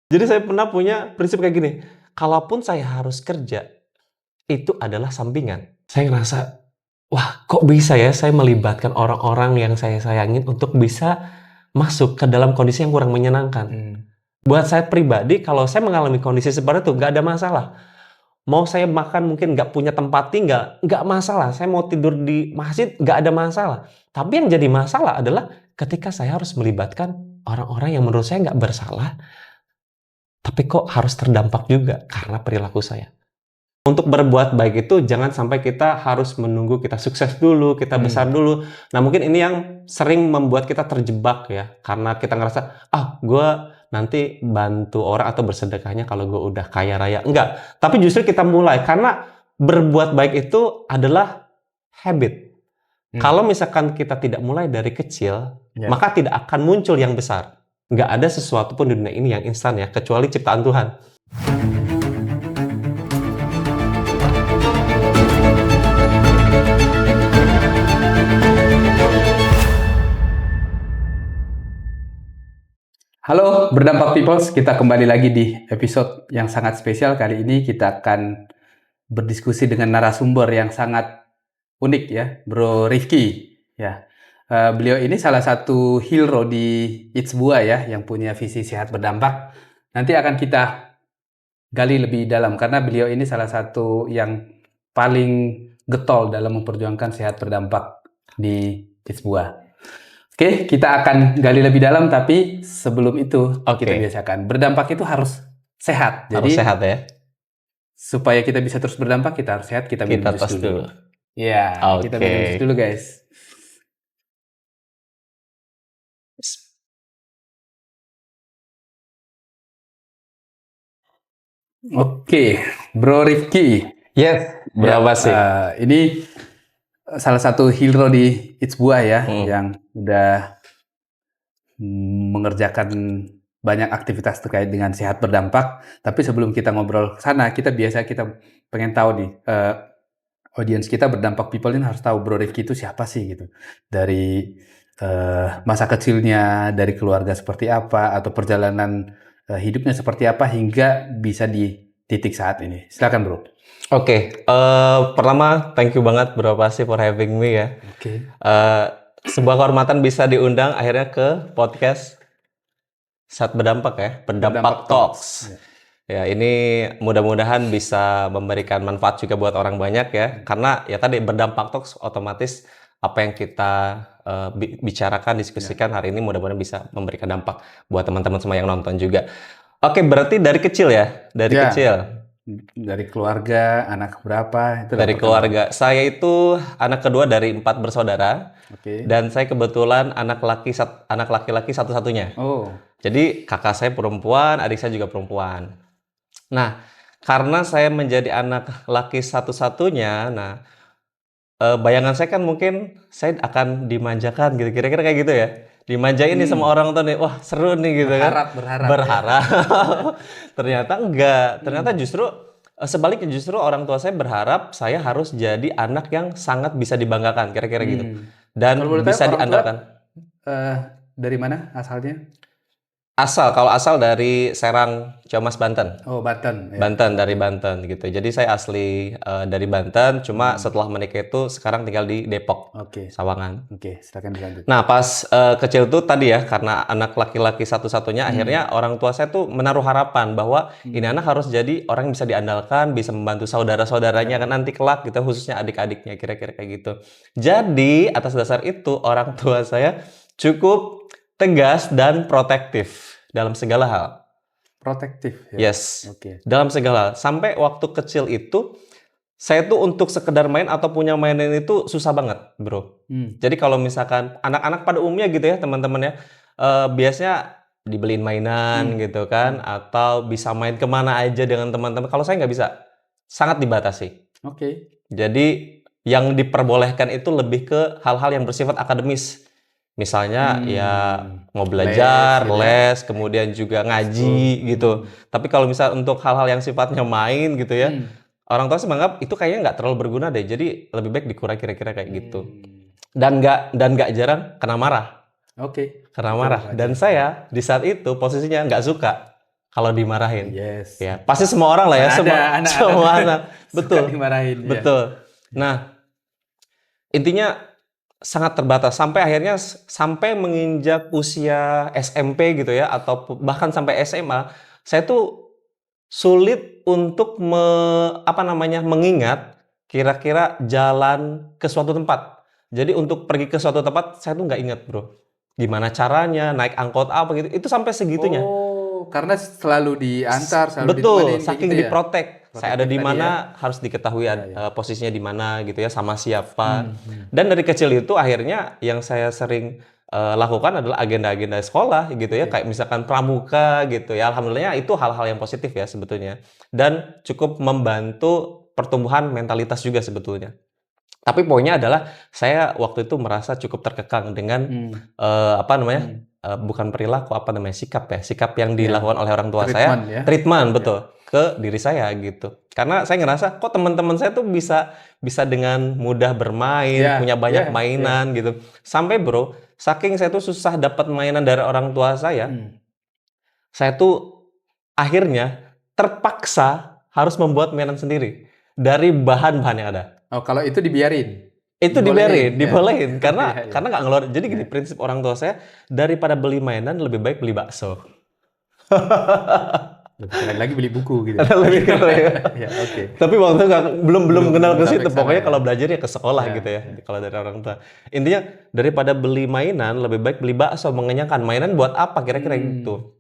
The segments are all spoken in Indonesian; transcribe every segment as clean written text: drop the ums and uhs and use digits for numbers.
Jadi saya pernah punya prinsip kayak gini, kalaupun saya harus kerja, itu adalah sampingan. Saya ngerasa, wah kok bisa ya saya melibatkan orang-orang yang saya sayangin untuk bisa masuk ke dalam kondisi yang kurang menyenangkan. Buat saya pribadi, kalau saya mengalami kondisi seperti itu, nggak ada masalah. Mau saya makan mungkin nggak punya tempat tinggal, nggak masalah. Saya mau tidur di masjid, nggak ada masalah. Tapi yang jadi masalah adalah ketika saya harus melibatkan orang-orang yang menurut saya nggak bersalah, tapi kok harus terdampak juga karena perilaku saya. Untuk berbuat baik itu jangan sampai kita harus menunggu kita sukses dulu, kita besar dulu. Nah mungkin ini yang sering membuat kita terjebak ya, karena kita ngerasa, gue nanti bantu orang atau bersedekahnya kalau gue udah kaya raya. Enggak, tapi justru kita mulai, karena berbuat baik itu adalah habit. Kalau misalkan kita tidak mulai dari kecil, maka tidak akan muncul yang besar. Nggak ada sesuatu pun di dunia ini yang instan ya, kecuali ciptaan Tuhan. Halo Berdampak Peoples, kita kembali lagi di episode yang sangat spesial. Kali ini kita akan berdiskusi dengan narasumber yang sangat unik ya, Bro Rifki. Ya, beliau ini salah satu hero di It's Buah ya, yang punya visi sehat berdampak. Nanti akan kita gali lebih dalam karena beliau ini salah satu yang paling getol dalam memperjuangkan sehat berdampak di It's Buah. Oke, kita akan gali lebih dalam, tapi sebelum itu kita biasakan. Berdampak itu harus sehat. Harus sehat ya. Supaya kita bisa terus berdampak, kita harus sehat, kita minum jus dulu. Iya, kita minum jus dulu guys. Oke, Bro Rifki. Yes, berapa sih? Ini salah satu hero di It's Buah ya, yang udah mengerjakan banyak aktivitas terkait dengan sehat berdampak. Tapi sebelum kita ngobrol ke sana, kita pengen tahu nih, audiens kita Berdampak People ini harus tahu Bro Rifki itu siapa sih gitu. Dari masa kecilnya, dari keluarga seperti apa, atau perjalanan hidupnya seperti apa hingga bisa di titik saat ini. Silakan Bro. Oke, pertama thank you banget Bro Pasi for having me ya. Sebuah kehormatan bisa diundang akhirnya ke podcast Sehat Berdampak ya, Berdampak Talks. Ya, ini mudah-mudahan bisa memberikan manfaat juga buat orang banyak ya. Karena ya tadi Berdampak Talks otomatis apa yang kita bicarakan, diskusikan hari ini mudah-mudahan bisa memberikan dampak buat teman-teman semua yang nonton juga. Oke, berarti dari kecil ya? Dari kecil. Dari keluarga, anak berapa? Dari keluarga. Saya itu anak kedua dari 4 bersaudara. Dan saya kebetulan anak laki-laki satu-satunya. Jadi kakak saya perempuan, adik saya juga perempuan. Nah, karena saya menjadi anak laki satu-satunya, bayangan saya kan mungkin saya akan dimanjakan gitu, kira-kira kayak gitu ya. Dimanjain nih sama orang tua nih, wah seru nih gitu kan. Berharap. Ternyata enggak. Ternyata justru sebaliknya, justru orang tua saya berharap saya harus jadi anak yang sangat bisa dibanggakan, kira-kira gitu. Dan bisa diandalkan. Dari mana asalnya? Kalau asal dari Serang, Ciamas, Banten. Oh, Banten. Ya. Banten, dari Banten gitu. Jadi saya asli dari Banten, cuma setelah menikah itu sekarang tinggal di Depok, Sawangan. Silakan dilanjut. Nah, pas kecil tuh tadi ya, karena anak laki-laki satu-satunya, akhirnya orang tua saya tuh menaruh harapan bahwa ini anak harus jadi orang yang bisa diandalkan, bisa membantu saudara-saudaranya kan nanti kelak gitu, khususnya adik-adiknya, kira-kira kayak gitu. Jadi, atas dasar itu orang tua saya cukup tegas dan protektif dalam segala hal. Protektif ya? Yes, dalam segala hal. Sampai waktu kecil itu, saya tuh untuk sekedar main atau punya mainan itu susah banget, Bro. Jadi kalau misalkan anak-anak pada umumnya gitu ya, teman-teman ya, biasanya dibeliin mainan gitu kan, atau bisa main kemana aja dengan teman-teman. Kalau saya nggak bisa, sangat dibatasi. Jadi yang diperbolehkan itu lebih ke hal-hal yang bersifat akademis. Misalnya ya mau belajar, les, kemudian juga ngaji gitu. Tapi kalau misal untuk hal-hal yang sifatnya main gitu ya, orang tua sih menganggap itu kayaknya nggak terlalu berguna deh. Jadi lebih baik dikurangi, kira-kira kayak gitu. Dan nggak jarang kena marah. Kena marah. Dan saya di saat itu posisinya nggak suka. kalau dimarahin. Yes. Ya, pasti semua orang lah ya, Mana semua ada anak-anak semua anak. suka Betul. dimarahin. Ya. Betul. Nah, intinya sangat terbatas sampai akhirnya sampai menginjak usia SMP gitu ya, atau bahkan sampai SMA, saya tuh sulit untuk mengingat kira-kira jalan ke suatu tempat. Jadi untuk pergi ke suatu tempat saya tuh nggak ingat, bro. Gimana caranya, naik angkot apa gitu, itu sampai segitunya. Oh, karena selalu diantar, selalu Betul, ditemenin kayak saking gitu ya. diprotek. Saya ada Protektif di tadi mana ya. harus diketahui Ya, ya. posisinya di mana gitu ya, sama siapa. Hmm. Dan dari kecil itu akhirnya yang saya sering lakukan adalah agenda-agenda sekolah gitu ya, Oke. kayak misalkan pramuka gitu ya. Alhamdulillah itu hal-hal yang positif ya sebetulnya. Dan cukup membantu pertumbuhan mentalitas juga sebetulnya. Tapi poinnya adalah saya waktu itu merasa cukup terkekang dengan bukan perilaku, sikap yang Ya. dilakukan oleh orang tua Treatment saya, ya. treatment betul ke diri saya gitu. Karena saya ngerasa kok teman-teman saya tuh bisa dengan mudah bermain, Ya, punya banyak ya, mainan gitu. Sampai bro, saking saya tuh susah dapat mainan dari orang tua saya tuh akhirnya terpaksa harus membuat mainan sendiri dari bahan-bahan yang ada. Oh, kalau itu dibiarin. Itu Dibolehin, ya. dibolehin karena Iya, iya. karena nggak ngeluarin. Jadi gini, Iya. prinsip orang tua saya, daripada beli mainan lebih baik beli bakso. Lebih keren lagi beli buku gitu. Lebih keren. Ya, oke. Tapi waktu itu belum Belum kenal ke sampai situ. ke sana Pokoknya ya. kalau belajar ya ke sekolah Ya, gitu ya. ya. Kalau dari orang tua. Intinya daripada beli mainan lebih baik beli bakso, mengenyangkan. Mainan buat apa kira-kira gitu.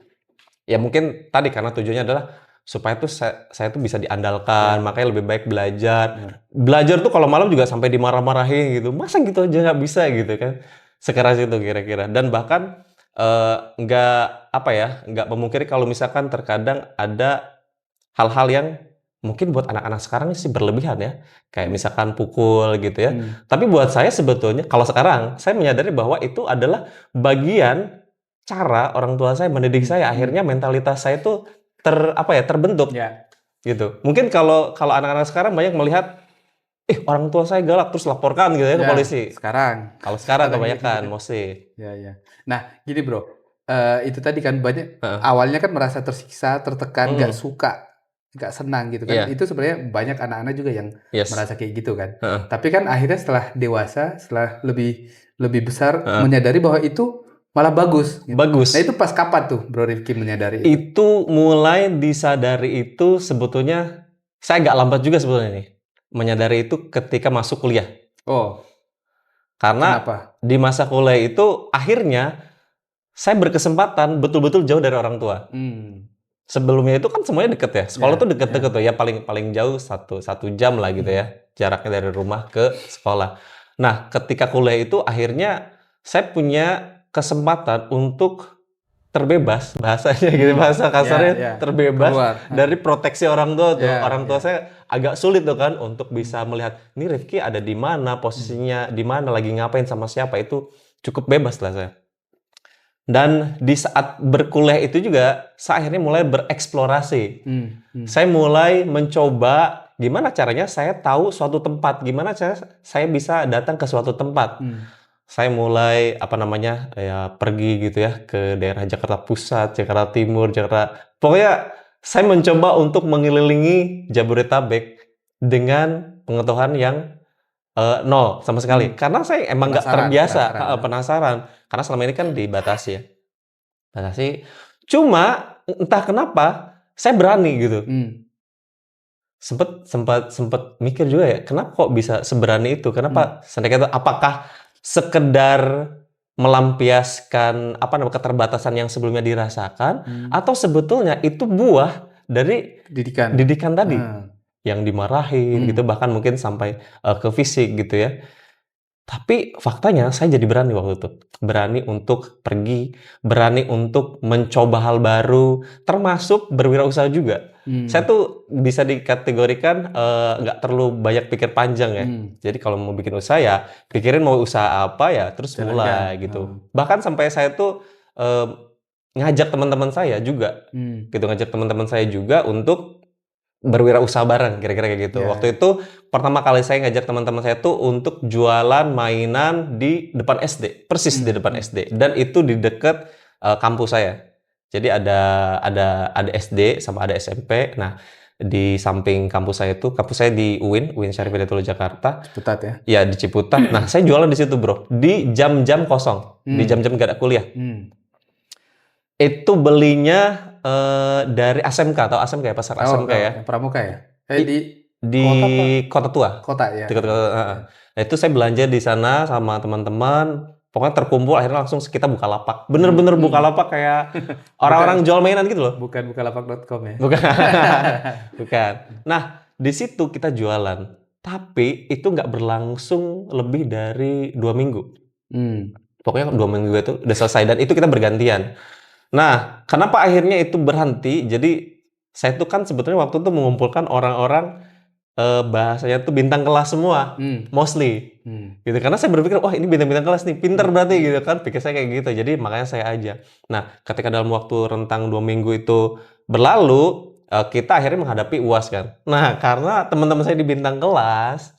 Ya mungkin tadi karena tujuannya adalah supaya tuh saya tuh bisa diandalkan, makanya lebih baik belajar. Belajar tuh kalau malam juga sampai dimarah-marahin gitu. Masa gitu aja nggak bisa gitu kan? Sekeras itu kira-kira. Dan bahkan nggak memungkiri kalau misalkan terkadang ada hal-hal yang mungkin buat anak-anak sekarang sih berlebihan ya. Kayak misalkan pukul gitu ya. Tapi buat saya sebetulnya kalau sekarang saya menyadari bahwa itu adalah bagian cara orang tua saya mendidik saya, akhirnya mentalitas saya tuh terbentuk Ya. gitu. Mungkin kalau anak-anak sekarang banyak melihat orang tua saya galak terus laporkan gitu ya ke Ya, polisi. sekarang. Kalau sekarang Sekarang kebanyakan gitu. mostly. Ya, ya. Nah, gini bro, itu tadi kan banyak Heeh. awalnya kan merasa tersiksa, tertekan, nggak Mm. suka, nggak senang gitu kan. Iya. Itu sebenarnya banyak anak-anak juga yang Yes. merasa kayak gitu kan. Heeh. Tapi kan akhirnya setelah dewasa, setelah lebih besar, Heeh. menyadari bahwa itu malah bagus. Gitu. Bagus. Nah itu pas kapan tuh Bro Rifki menyadari itu? Itu mulai disadari itu sebetulnya saya agak lambat juga sebetulnya nih. Menyadari itu ketika masuk kuliah. Oh, Karena kenapa? di masa kuliah itu akhirnya saya berkesempatan betul-betul jauh dari orang tua. Sebelumnya itu kan semuanya deket ya. Sekolah Ya, tuh deket-deket tuh ya, paling jauh satu jam lah gitu ya jaraknya dari rumah ke sekolah. Nah, ketika kuliah itu akhirnya saya punya kesempatan untuk terbebas bahasanya gitu, bahasa kasarnya Ya, ya. terbebas Keluar. dari proteksi orang tua tuh. Ya, Orang tua ya. saya agak sulit tuh kan untuk bisa melihat ini Rifki ada di mana, posisinya di mana, lagi ngapain sama siapa, itu cukup bebas lah saya. Dan di saat berkuliah itu juga saya akhirnya mulai bereksplorasi. Saya mulai mencoba gimana caranya saya tahu suatu tempat, gimana cara saya bisa datang ke suatu tempat. Saya mulai pergi gitu ya ke daerah Jakarta Pusat, Jakarta Timur, pokoknya saya mencoba untuk mengelilingi Jabodetabek dengan pengetahuan yang nol sama sekali. Karena saya emang nggak terbiasa, penasaran. Karena selama ini kan dibatasi ya. Cuma entah kenapa saya berani gitu. Sempet mikir juga ya, kenapa kok bisa seberani itu? Kenapa? Apakah sekedar melampiaskan keterbatasan yang sebelumnya dirasakan, atau sebetulnya itu buah dari didikan tadi yang dimarahin gitu, bahkan mungkin sampai ke fisik gitu ya. Tapi faktanya saya jadi berani waktu itu, berani untuk pergi, berani untuk mencoba hal baru, termasuk berwirausaha juga. Saya tuh bisa dikategorikan nggak terlalu banyak pikir panjang ya. Jadi kalau mau bikin usaha ya pikirin mau usaha apa ya, terus mulai gitu. Bahkan sampai saya tuh ngajak teman-teman saya juga, ngajak teman-teman saya juga untuk berwirausaha bareng, kira-kira kayak gitu. Yeah. Waktu itu pertama kali saya ngajak teman-teman saya tuh untuk jualan mainan di depan SD, persis di depan SD, dan itu di dekat kampus saya. Jadi ada SD sama ada SMP. Nah, di samping kampus saya di UIN Syarif Hidayatullah Jakarta. Ciputat ya. Ya, di Ciputat. Nah, saya jualan di situ, Bro. Di jam-jam kosong, di jam-jam gak ada kuliah. Itu belinya dari ASMK, atau ASMK ya, pasar ASMK ya. Pramuka ya? Di Kota Tua. Kota ya. Di kota, Nah, itu saya belanja di sana sama teman-teman. Pokoknya terkumpul, akhirnya langsung kita buka lapak. Bener-bener buka lapak kayak orang-orang jual mainan gitu loh. Bukan bukalapak.com ya? Bukan. Bukan. Nah, di situ kita jualan. Tapi itu nggak berlangsung lebih dari 2 minggu. Pokoknya 2 minggu itu udah selesai, dan itu kita bergantian. Nah, kenapa akhirnya itu berhenti? Jadi saya tuh kan sebetulnya waktu itu mengumpulkan orang-orang bahasanya tuh bintang kelas semua, mostly. Gitu. Karena saya berpikir, wah ini bintang-bintang kelas nih, pinter berarti gitu kan. Pikir saya kayak gitu. Jadi makanya saya ajak. Nah, ketika dalam waktu rentang 2 minggu itu berlalu, kita akhirnya menghadapi UAS kan. Nah, karena teman-teman saya di bintang kelas,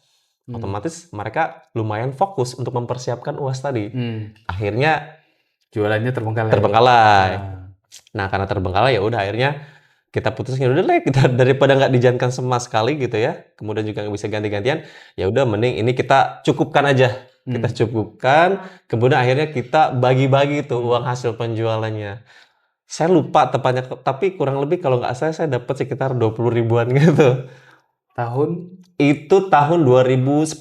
otomatis mereka lumayan fokus untuk mempersiapkan UAS tadi. Akhirnya jualannya terbengkalai. Nah, karena terbengkalai ya udah akhirnya kita putuskan, udah deh, kita daripada nggak dijankan sama sekali gitu ya, kemudian juga nggak bisa ganti-gantian, ya udah mending ini kita cukupkan aja. Kita cukupkan, kemudian akhirnya kita bagi-bagi tuh uang hasil penjualannya. Saya lupa tepatnya, tapi kurang lebih kalau nggak salah saya dapat sekitar 20 ribuan gitu. Tahun? Itu tahun 2010.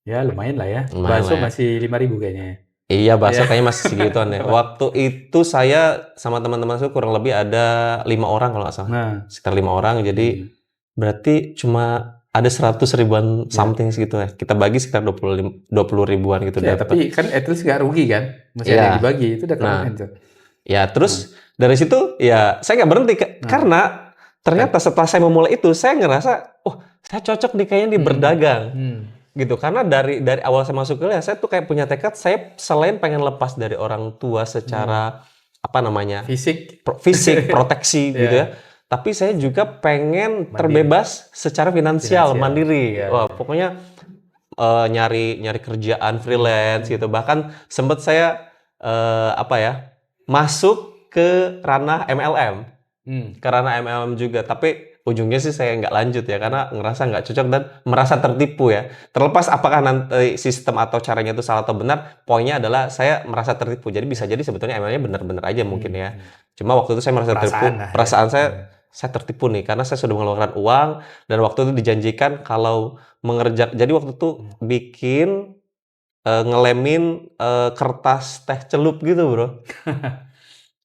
Ya lumayan lah ya. Lumayan Bakso lah ya. masih 5.000 kayaknya. Iya, bakso kayaknya masih segituan ya. Waktu itu saya sama teman-teman saya kurang lebih ada 5 orang kalau nggak salah. Nah, Sekitar 5 orang, jadi berarti cuma ada 100 ribuan something segitu ya. Kita bagi sekitar 20 ribuan gitu ya, dapat. tapi kan at least nggak rugi kan? Masih ada yang dibagi, itu udah keren tuh. Ya, terus dari situ ya saya nggak berhenti karena ternyata setelah saya memulai itu saya ngerasa, oh saya cocok nih kayaknya di berdagang. Gitu, karena dari awal saya masuk kuliah saya tuh kayak punya tekad, saya selain pengen lepas dari orang tua secara apa namanya fisik proteksi gitu ya, tapi saya juga pengen terbebas secara finansial. Mandiri. Wah, pokoknya nyari kerjaan freelance gitu. Bahkan sempat saya masuk ke ranah MLM, ke ranah MLM juga, tapi ujungnya sih saya nggak lanjut ya, karena ngerasa nggak cocok dan merasa tertipu ya. Terlepas apakah nanti sistem atau caranya itu salah atau benar, poinnya adalah saya merasa tertipu. Jadi bisa jadi sebetulnya MLM-nya benar-benar aja mungkin ya. Cuma waktu itu saya merasa tertipu. Perasaan saya tertipu nih, karena saya sudah mengeluarkan uang dan waktu itu dijanjikan kalau mengerjakan. Jadi waktu itu bikin ngelemin kertas teh celup gitu, Bro.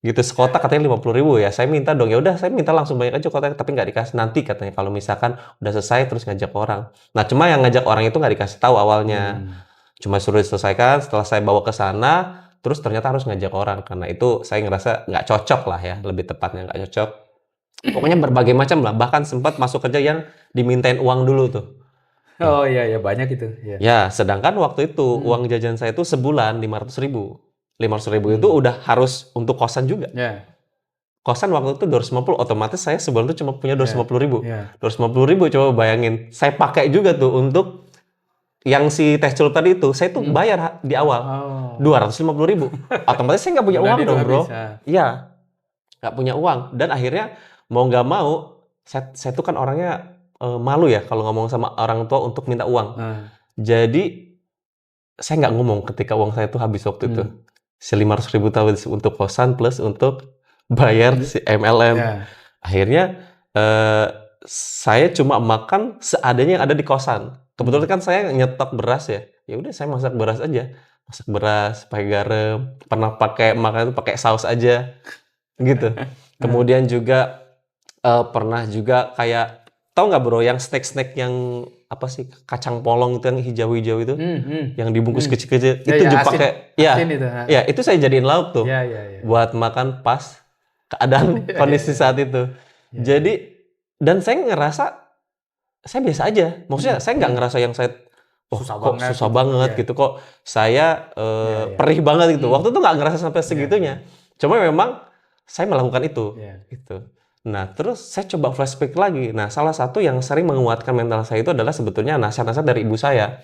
Gitu, sekotak katanya 50.000 ya. Saya minta dong, ya udah saya minta langsung banyak aja kotak, tapi nggak dikasih, nanti katanya kalau misalkan udah selesai terus ngajak orang. Nah, cuma yang ngajak orang itu nggak dikasih tahu awalnya. Cuma suruh diselesaikan, setelah saya bawa ke sana, terus ternyata harus ngajak orang. Karena itu saya ngerasa nggak cocok lah ya, lebih tepatnya nggak cocok. Pokoknya berbagai macam lah, bahkan sempat masuk kerja yang dimintain uang dulu tuh. Oh iya, banyak itu. Ya, sedangkan waktu itu uang jajan saya itu sebulan 500.000. 500.000 itu udah harus untuk kosan juga. Kosan waktu itu 250, otomatis saya sebulan itu cuma punya 250.000. 250.000 coba bayangin. Saya pakai juga tuh untuk yang si teh celup tadi itu, saya tuh bayar di awal 250.000. Otomatis saya nggak punya uang dong, Bro. Iya, nggak punya uang. Dan akhirnya mau nggak mau, saya tuh kan orangnya malu ya kalau ngomong sama orang tua untuk minta uang. Jadi saya nggak ngomong ketika uang saya tuh habis waktu itu. 500.000 tahu untuk kosan plus untuk bayar si MLM. Akhirnya saya cuma makan seadanya yang ada di kosan. Kebetulan kan saya nyetok beras ya. Ya udah saya masak beras aja. Masak beras pakai garam, pernah pakai makan itu pakai saus aja. Gitu. Kemudian juga pernah juga kayak, tahu nggak, Bro, yang snack-snack yang apa sih, kacang polong itu yang hijau-hijau itu, yang dibungkus kecil-kecil, itu juga pakai, ya itu saya jadiin lauk tuh, buat makan pas keadaan kondisi saat itu. Jadi, dan saya ngerasa saya biasa aja, maksudnya saya nggak ngerasa yang saya susah banget gitu, kok saya perih banget gitu. Waktu itu nggak ngerasa sampai segitunya, cuma memang saya melakukan itu, gitu. Nah, terus saya coba flashback lagi. Nah, salah satu yang sering menguatkan mental saya itu adalah sebetulnya nasihat-nasihat dari ibu saya.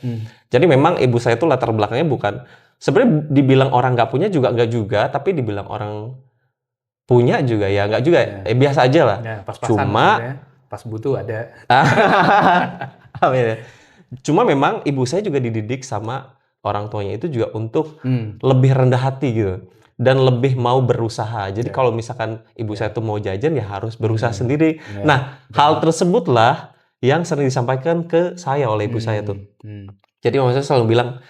Jadi memang ibu saya itu latar belakangnya bukan, sebenarnya dibilang orang nggak punya juga nggak juga, tapi dibilang orang Punya juga ya, nggak juga, Ya. biasa aja lah. Ya, pas-pasan Cuma maksudnya. Pas butuh ada. Apa ya? Cuma memang ibu saya juga dididik sama orang tuanya itu juga untuk lebih rendah hati gitu dan lebih mau berusaha. Jadi Ya. kalau misalkan ibu Ya. saya tuh mau jajan ya harus berusaha sendiri. Ya. Nah, hal tersebutlah yang sering disampaikan ke saya oleh ibu saya tuh. Jadi mama saya selalu bilang,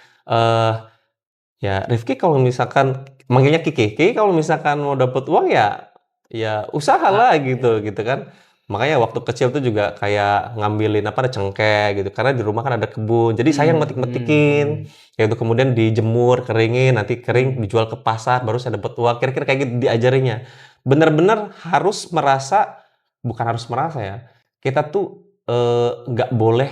ya Rifki kalau misalkan manggilnya Kiki kalau misalkan mau dapet uang ya usahalah gitu kan. Makanya waktu kecil tuh juga kayak ngambilin ada cengkeh gitu karena di rumah kan ada kebun. Jadi saya metik-metikin, yaitu kemudian dijemur, keringin, nanti kering dijual ke pasar baru saya dapat uang. Kira-kira kayak gitu diajarinya. Bener-bener bukan harus merasa ya. Kita tuh nggak boleh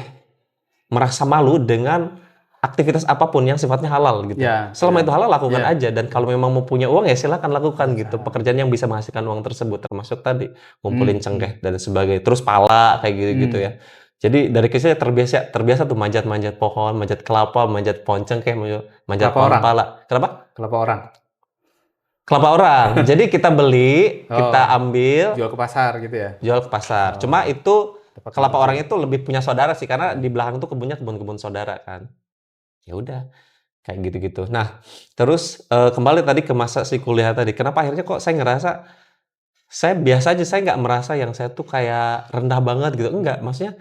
merasa malu dengan aktivitas apapun yang sifatnya halal gitu. Ya, Selama ya. itu halal lakukan Ya. aja, dan kalau memang mau punya uang ya silakan lakukan gitu. Pekerjaan yang bisa menghasilkan uang tersebut termasuk tadi ngumpulin cengkeh dan sebagainya. Terus pala kayak gitu-gitu ya. Jadi dari kecil terbiasa tuh manjat-manjat pohon, manjat kelapa, manjat pohon cengkeh, manjat Kelapa pohon orang. pala. Kenapa? Kelapa orang. Kelapa orang. Jadi kita beli, kita ambil, Jual ke pasar gitu ya. jual ke pasar. Cuma itu Dapat kelapa margin. orang itu lebih punya saudara sih karena di belakang tuh kebunnya kebun-kebun saudara kan. Ya udah. Kayak gitu-gitu. Nah, terus kembali tadi ke masa si kuliah tadi. Kenapa akhirnya kok saya ngerasa saya biasa aja, saya nggak merasa yang saya tuh kayak rendah banget gitu. Enggak, maksudnya,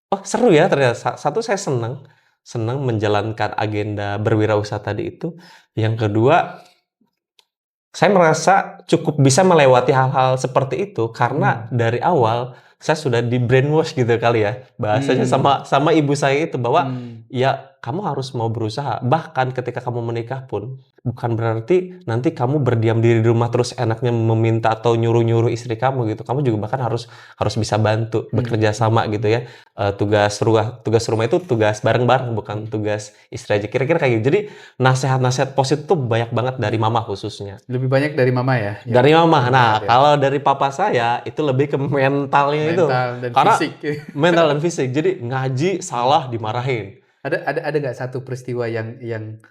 oh seru ya ternyata. Satu saya senang menjalankan agenda berwirausaha tadi itu. Yang kedua, saya merasa cukup bisa melewati hal-hal seperti itu karena dari awal saya sudah di brainwash gitu kali ya. Bahasanya sama ibu saya itu bahwa ya kamu harus mau berusaha. Bahkan ketika kamu menikah pun bukan berarti nanti kamu berdiam diri di rumah terus enaknya meminta atau nyuruh-nyuruh istri kamu gitu. Kamu juga bahkan harus bisa bantu bekerja sama gitu ya. Tugas rumah itu tugas bareng-bareng bukan tugas istri aja. Kira-kira kayak gitu. Jadi nasihat-nasihat positif tuh banyak banget dari mama khususnya. Lebih banyak dari mama ya? Dari mama. Nah, ya. kalau dari papa saya itu lebih ke mentalnya itu. Mental dan Karena fisik. mental dan fisik. Jadi ngaji salah dimarahin. Ada nggak satu peristiwa yang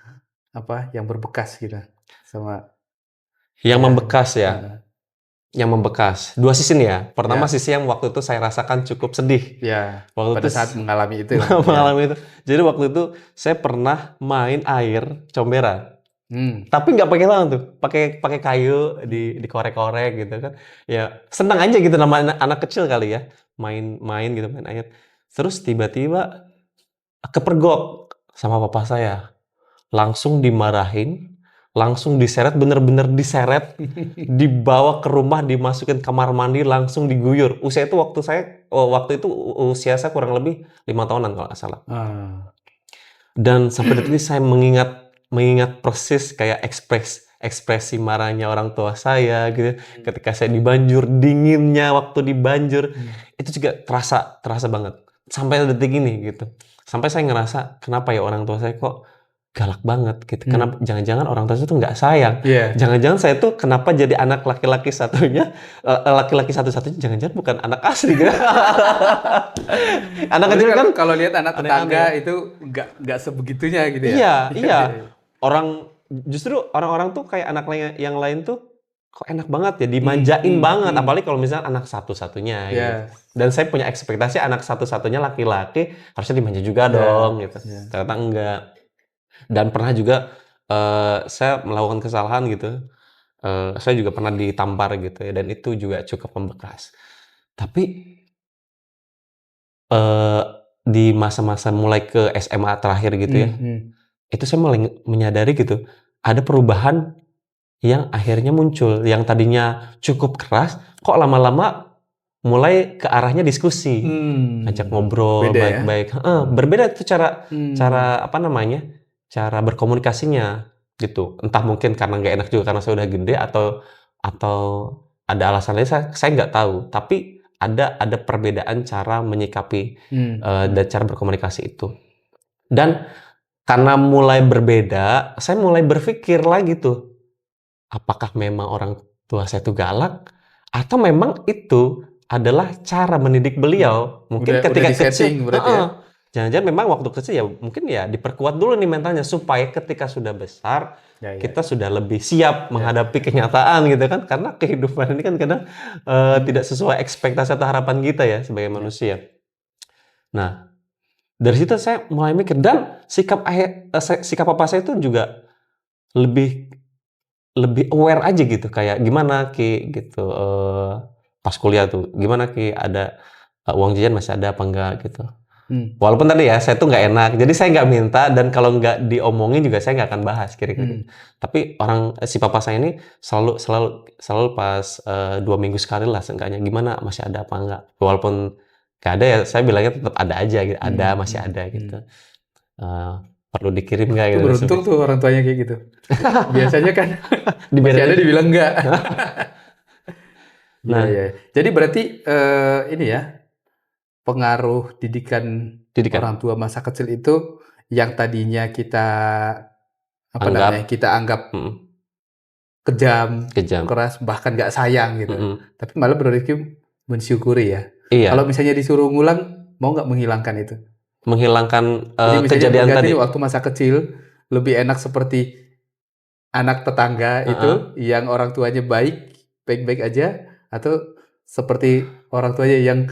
berbekas gitu sama Yang ya, membekas ya. Yang membekas. Dua sisi nih ya. Pertama Ya. sisi yang waktu itu saya rasakan cukup sedih. Ya, Waktu pada itu saat mengalami itu. mengalami itu. Jadi waktu itu saya pernah main air comberan. Tapi nggak pakai tangan tuh, pakai kayu dikorek-korek gitu kan. Ya senang aja gitu nama anak kecil kali ya. Main gitu main air. Terus tiba-tiba kepergok sama papa saya. Langsung dimarahin, langsung diseret, bener-bener diseret, dibawa ke rumah, dimasukin kamar mandi, langsung diguyur. Usia itu waktu itu usia saya kurang lebih 5 tahunan kalau nggak salah. Dan sampai detik ini saya mengingat persis kayak ekspresi marahnya orang tua saya gitu. Ketika saya dibanjur, dinginnya waktu dibanjur, itu juga terasa banget. Sampai detik ini gitu. Sampai saya ngerasa kenapa ya orang tua saya kok galak banget gitu. Kenapa jangan-jangan orang tua saya tuh nggak sayang. Jangan-jangan saya tuh kenapa jadi anak laki-laki satu-satunya jangan-jangan bukan anak asli gitu. Anak kecil kan kalau lihat anak tetangga itu nggak sebegitunya gitu ya. Iya. Justru orang-orang tuh kayak anak yang lain tuh kok enak banget ya, dimanjain banget. Apalagi kalau misalnya anak satu-satunya gitu. Dan saya punya ekspektasi anak satu-satunya laki-laki harusnya dimanja juga dong gitu. Ternyata enggak. Dan pernah juga saya melakukan kesalahan gitu. Saya juga pernah ditampar gitu ya, dan itu juga cukup membekas. Tapi di masa-masa mulai ke SMA terakhir gitu ya, itu saya mulai menyadari gitu, ada perubahan yang akhirnya muncul. Yang tadinya cukup keras, kok lama-lama mulai ke arahnya diskusi, ajak ngobrol baik-baik. Berbeda itu cara cara berkomunikasinya gitu. Entah mungkin karena nggak enak juga karena saya udah gede atau ada alasan lain, saya nggak tahu. Tapi ada perbedaan cara menyikapi dan cara berkomunikasi itu. Dan karena mulai berbeda, saya mulai berpikir lagi tuh, apakah memang orang tua saya itu galak atau memang itu adalah cara mendidik beliau. Mungkin ketika kecil, Jangan-jangan memang waktu kecil ya mungkin ya diperkuat dulu nih mentalnya supaya ketika sudah besar Ya, ya. kita sudah lebih siap menghadapi kenyataan gitu kan, karena kehidupan ini kan kadang tidak sesuai ekspektasi atau harapan kita ya sebagai manusia. Nah, dari situ saya mulai mikir dan sikap papa saya itu juga lebih lebih aware aja gitu, kayak gimana Ki gitu, pas kuliah tuh, gimana Ki ada uang jajan masih ada apa enggak gitu. Walaupun tadi ya saya tuh nggak enak, jadi saya nggak minta dan kalau nggak diomongin juga saya nggak akan bahas kira-kira gitu. Tapi si papa saya ini selalu pas 2 minggu sekali lah seenggaknya, gimana masih ada apa enggak. Walaupun nggak ada ya saya bilangnya tetap ada aja gitu, ada masih ada gitu. Perlu dikirim nggak Itu gitu. beruntung tuh orang tuanya kayak gitu. Biasanya kan Dibiarin masih ada aja. dibilang enggak. Nah, Iya. Jadi berarti ini ya, pengaruh didikan didikan. orang tua masa kecil itu yang tadinya kita Anggap. kita anggap Mm-mm. kejam, Kejam. keras, bahkan nggak sayang gitu. Mm-mm. Tapi malah Bro Rifki mensyukuri ya. Iya, Kalau misalnya disuruh ngulang, mau nggak menghilangkan itu? menghilangkan Jadi misalnya kejadian berganti tadi. waktu masa kecil, lebih enak seperti anak tetangga itu yang orang tuanya baik-baik aja, atau seperti orang tuanya yang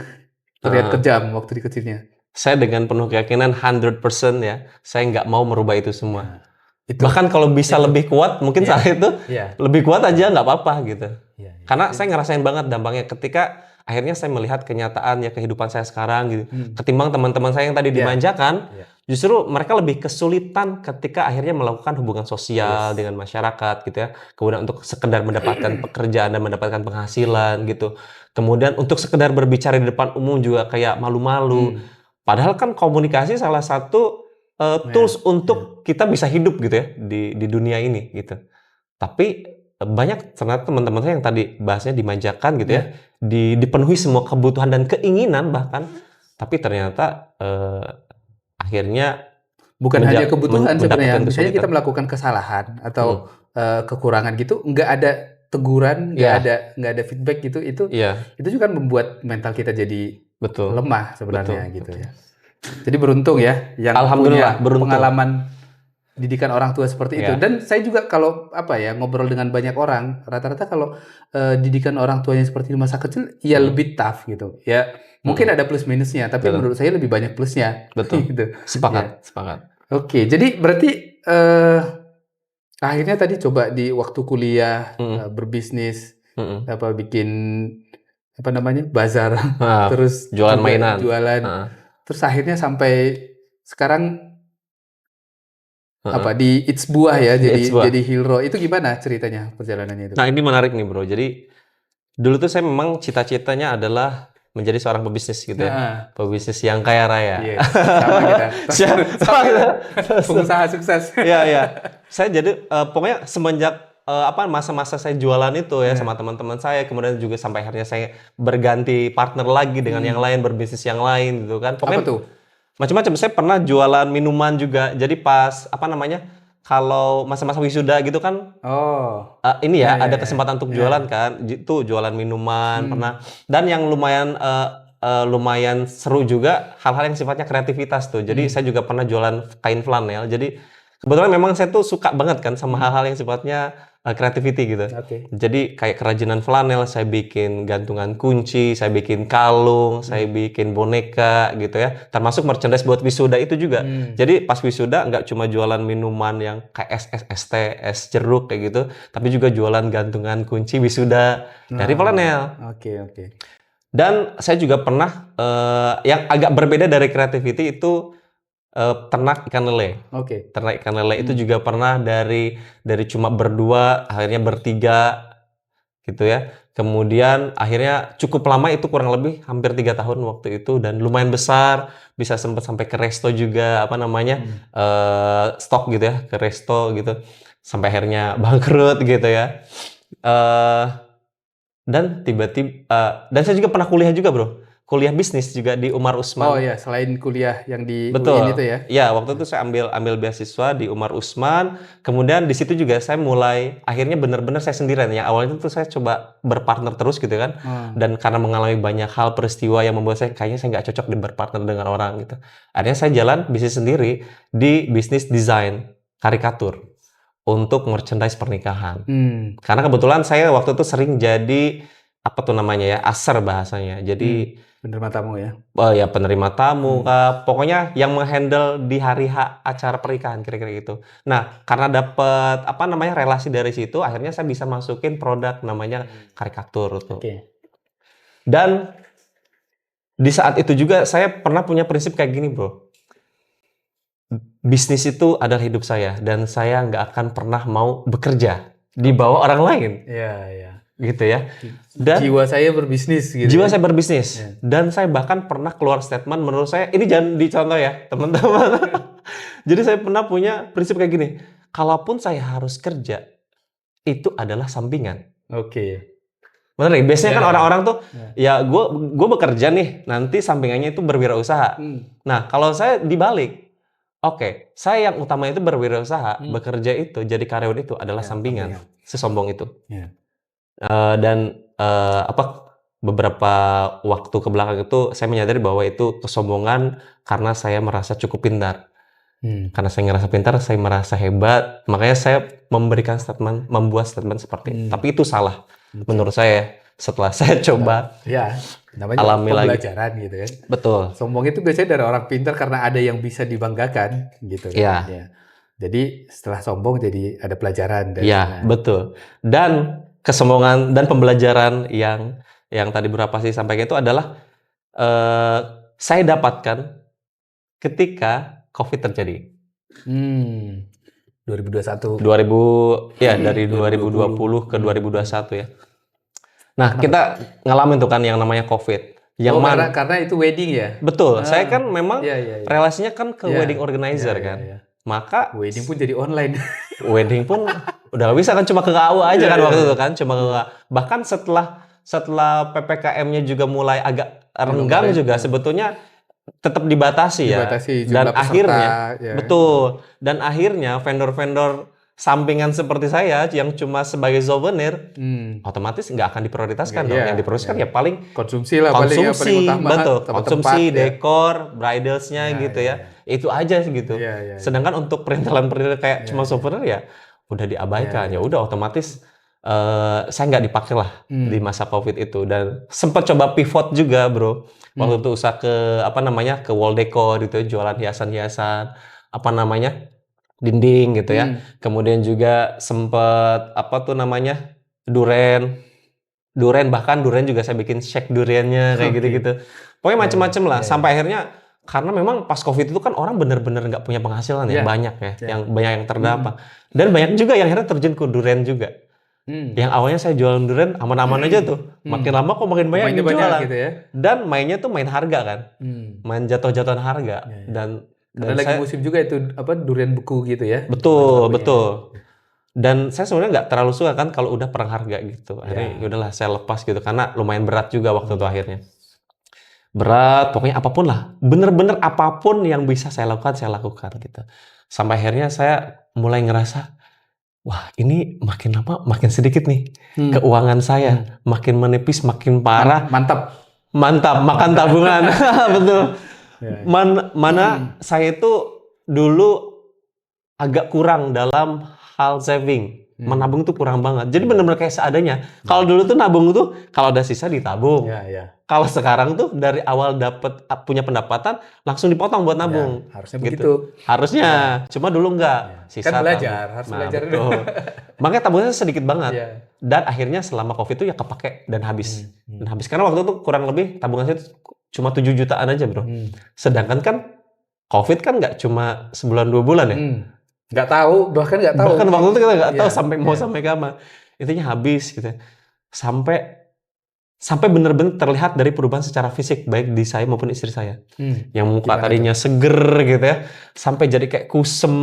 terlihat kejam waktu di kecilnya. Saya dengan penuh keyakinan 100% ya, saya nggak mau merubah itu semua. Itu. Bahkan kalau bisa lebih kuat, mungkin Iya. saat itu Iya. lebih kuat aja nggak apa-apa gitu. Iya. Karena saya ngerasain banget dampaknya ketika akhirnya saya melihat kenyataan ya kehidupan saya sekarang gitu. Ketimbang teman-teman saya yang tadi dimanjakan, justru mereka lebih kesulitan ketika akhirnya melakukan hubungan sosial dengan masyarakat gitu ya. Kemudian untuk sekedar mendapatkan pekerjaan dan mendapatkan penghasilan gitu. Kemudian untuk sekedar berbicara di depan umum juga kayak malu-malu. Padahal kan komunikasi salah satu tools untuk kita bisa hidup gitu ya di dunia ini gitu. Tapi banyak ternyata teman-teman saya yang tadi bahasnya dimanjakan gitu ya, dipenuhi semua kebutuhan dan keinginan bahkan, tapi ternyata akhirnya bukan hanya kebutuhan sebenarnya. mendapatkan Misalnya kita kesulitan. melakukan kesalahan atau kekurangan gitu, nggak ada teguran, nggak ada feedback gitu, itu juga kan membuat mental kita jadi Betul. lemah sebenarnya Betul, gitu ya. Jadi beruntung ya yang Alhamdulillah, punya beruntung. pengalaman didikan orang tua seperti itu. Dan saya juga kalau ngobrol dengan banyak orang, rata-rata kalau didikan orang tuanya seperti di masa kecil, ya lebih tough gitu. Ya mungkin ada plus minusnya, tapi menurut saya lebih banyak plusnya. Betul. Gitu. Sepakat. Oke, jadi berarti akhirnya tadi coba di waktu kuliah berbisnis, bikin bazar, terus jualan juga mainan, terus akhirnya sampai sekarang di It's Buah ya, jadi hero. Itu gimana ceritanya perjalanannya itu? Nah ini menarik nih bro. Jadi dulu tuh saya memang cita-citanya adalah menjadi seorang pebisnis gitu ya, pebisnis yang kaya raya. Sama kita. Sama kita. Pengusaha sukses. Iya. Saya jadi pokoknya semenjak masa-masa saya jualan itu ya sama teman-teman saya, kemudian juga sampai akhirnya saya berganti partner lagi dengan yang lain, berbisnis yang lain gitu kan. Pokoknya apa tuh? macam-macam. Saya pernah jualan minuman juga. Jadi pas kalau masa-masa wisuda gitu kan, ada kesempatan untuk jualan kan. Itu jualan minuman pernah. Dan yang lumayan seru juga hal-hal yang sifatnya kreativitas tuh. Jadi saya juga pernah jualan kain flanel. Jadi kebetulan memang saya tuh suka banget kan sama hal-hal yang sifatnya creativity gitu. Jadi kayak kerajinan flanel, saya bikin gantungan kunci, saya bikin kalung, saya bikin boneka gitu ya. Termasuk merchandise buat wisuda itu juga. Jadi pas wisuda nggak cuma jualan minuman yang kayak es teh, es jeruk kayak gitu, tapi juga jualan gantungan kunci wisuda dari flanel. Oke. Dan saya juga pernah yang agak berbeda dari creativity itu ternak ikan lele. Ternak ikan lele itu juga pernah dari cuma berdua akhirnya bertiga gitu ya. Kemudian akhirnya cukup lama, itu kurang lebih hampir 3 tahun waktu itu, dan lumayan besar, bisa sempat sampai ke resto juga stok gitu ya, ke resto gitu. Sampai akhirnya bangkrut gitu ya. Dan tiba-tiba dan saya juga pernah kuliah juga, Bro. kuliah bisnis juga di Umar Usman. Oh ya, selain kuliah yang di Betul. UIN itu ya. Ya, waktu itu saya ambil beasiswa di Umar Usman. Kemudian di situ juga saya mulai akhirnya benar-benar saya sendirian. Yang awalnya itu saya coba berpartner terus gitu kan. Dan karena mengalami banyak hal peristiwa yang membuat saya kayaknya saya nggak cocok di berpartner dengan orang gitu. Akhirnya saya jalan bisnis sendiri di bisnis desain karikatur untuk merchandise pernikahan. Karena kebetulan saya waktu itu sering jadi apa tuh namanya ya, aser bahasanya. Jadi Penerima tamu ya. ya penerima tamu, pokoknya yang menghandle di hari H acara pernikahan kira-kira gitu. Nah, karena dapat apa namanya relasi dari situ, akhirnya saya bisa masukin produk namanya karikatur tuh. Dan di saat itu juga saya pernah punya prinsip kayak gini, bro. Bisnis itu adalah hidup saya dan saya nggak akan pernah mau bekerja di bawah orang lain. Iya, iya. Gitu ya. Dan jiwa saya berbisnis gitu. Jiwa saya berbisnis. Dan saya bahkan pernah keluar statement menurut saya, ini jangan dicontoh ya, teman-teman. Jadi saya pernah punya prinsip kayak gini. Kalaupun saya harus kerja, itu adalah sampingan. Bener nih, biasanya kan orang-orang tuh, ya gue bekerja nih, nanti sampingannya itu berwirausaha. Nah, kalau saya dibalik, saya yang utama itu berwirausaha, bekerja itu, jadi karyawan itu adalah sampingan. Sesombong itu. Dan beberapa waktu ke belakang itu saya menyadari bahwa itu kesombongan karena saya merasa cukup pintar. Karena saya ngerasa pintar, saya merasa hebat, makanya saya membuat statement seperti itu. Tapi itu salah menurut saya setelah saya coba alami lagi. Pembelajaran gitu kan. Betul. Sombong itu biasanya dari orang pintar karena ada yang bisa dibanggakan gitu kan. Ya. Jadi setelah sombong jadi ada pelajaran. Iya, betul. Dan kesombongan dan pembelajaran yang tadi berapa sih sampaikan itu adalah saya dapatkan ketika COVID terjadi. 2021. Dari 2020 ke 2021 ya. Nah, kita ngalamin tuh kan yang namanya COVID. Karena itu wedding ya? Betul. Saya kan memang relasinya kan ke wedding organizer kan. Maka wedding pun jadi online. Wedding pun udah gak bisa kan, cuma ke KUA aja kan waktu itu kan, cuma ke KUA. Bahkan setelah PPKM-nya juga mulai agak renggang juga sebetulnya tetap dibatasi ya. Dan akhirnya dan akhirnya vendor-vendor sampingan seperti saya yang cuma sebagai souvenir otomatis nggak akan diprioritaskan dong. Yang diprioritaskan ya paling konsumsi lah, konsumsi, paling utama, betul, konsumsi, tempat, dekor, bridalsnya gitu ya. Itu aja gitu. Sedangkan untuk perintilan kayak cuma souvenir ya udah diabaikan. Ya udah otomatis saya nggak dipakai lah di masa COVID itu. Dan sempat coba pivot juga, bro. Waktu itu usaha ke wall decor gitu, jualan hiasan-hiasan dinding gitu ya. Kemudian juga sempat durian, bahkan durian juga saya bikin shake duriannya kayak gitu-gitu. Pokoknya macem-macem lah. Sampai akhirnya karena memang pas COVID itu kan orang bener-bener nggak punya penghasilan ya, banyak ya, yang banyak yang terdampak. Dan banyak juga yang akhirnya terjun ke durian juga. Yang awalnya saya jualan durian aman-aman aja tuh. Makin lama kok makin banyak yang jualan. Gitu ya? Dan mainnya tuh main harga kan. Main jatuh-jatuhan harga. Dan lagi musim juga itu durian beku gitu ya. Betul. Dan saya sebenarnya nggak terlalu suka kan kalau udah perang harga gitu. Akhirnya yaudahlah saya lepas gitu karena lumayan berat juga waktu itu akhirnya. Berat, pokoknya apapun lah. Bener-bener apapun yang bisa saya lakukan gitu. Sampai akhirnya saya mulai ngerasa, wah ini makin lama makin sedikit nih. Keuangan saya makin menipis, makin parah. Mantap, makan tabungan. Betul. Mana saya itu dulu agak kurang dalam hal saving. Menabung tuh kurang banget. Jadi benar-benar kayak seadanya. Kalau dulu tuh nabung tuh kalau ada sisa ditabung. Kalau sekarang tuh dari awal punya pendapatan langsung dipotong buat nabung. Harusnya begitu. Harusnya. Cuma dulu enggak. Sisa kan belajar, harus belajar dulu. Makanya tabungannya sedikit banget. Dan akhirnya selama COVID itu ya kepake dan habis. Karena waktu itu kurang lebih tabungan saya cuma 7 jutaan aja, bro. Sedangkan kan COVID kan nggak cuma sebulan 2 bulan ya. Nggak tahu, bahkan Bahkan waktu itu kita nggak tahu sampai kapan. Intinya habis gitu. Sampai benar-benar terlihat dari perubahan secara fisik baik di saya maupun istri saya. Yang muka tadinya seger gitu ya, sampai jadi kayak kusem.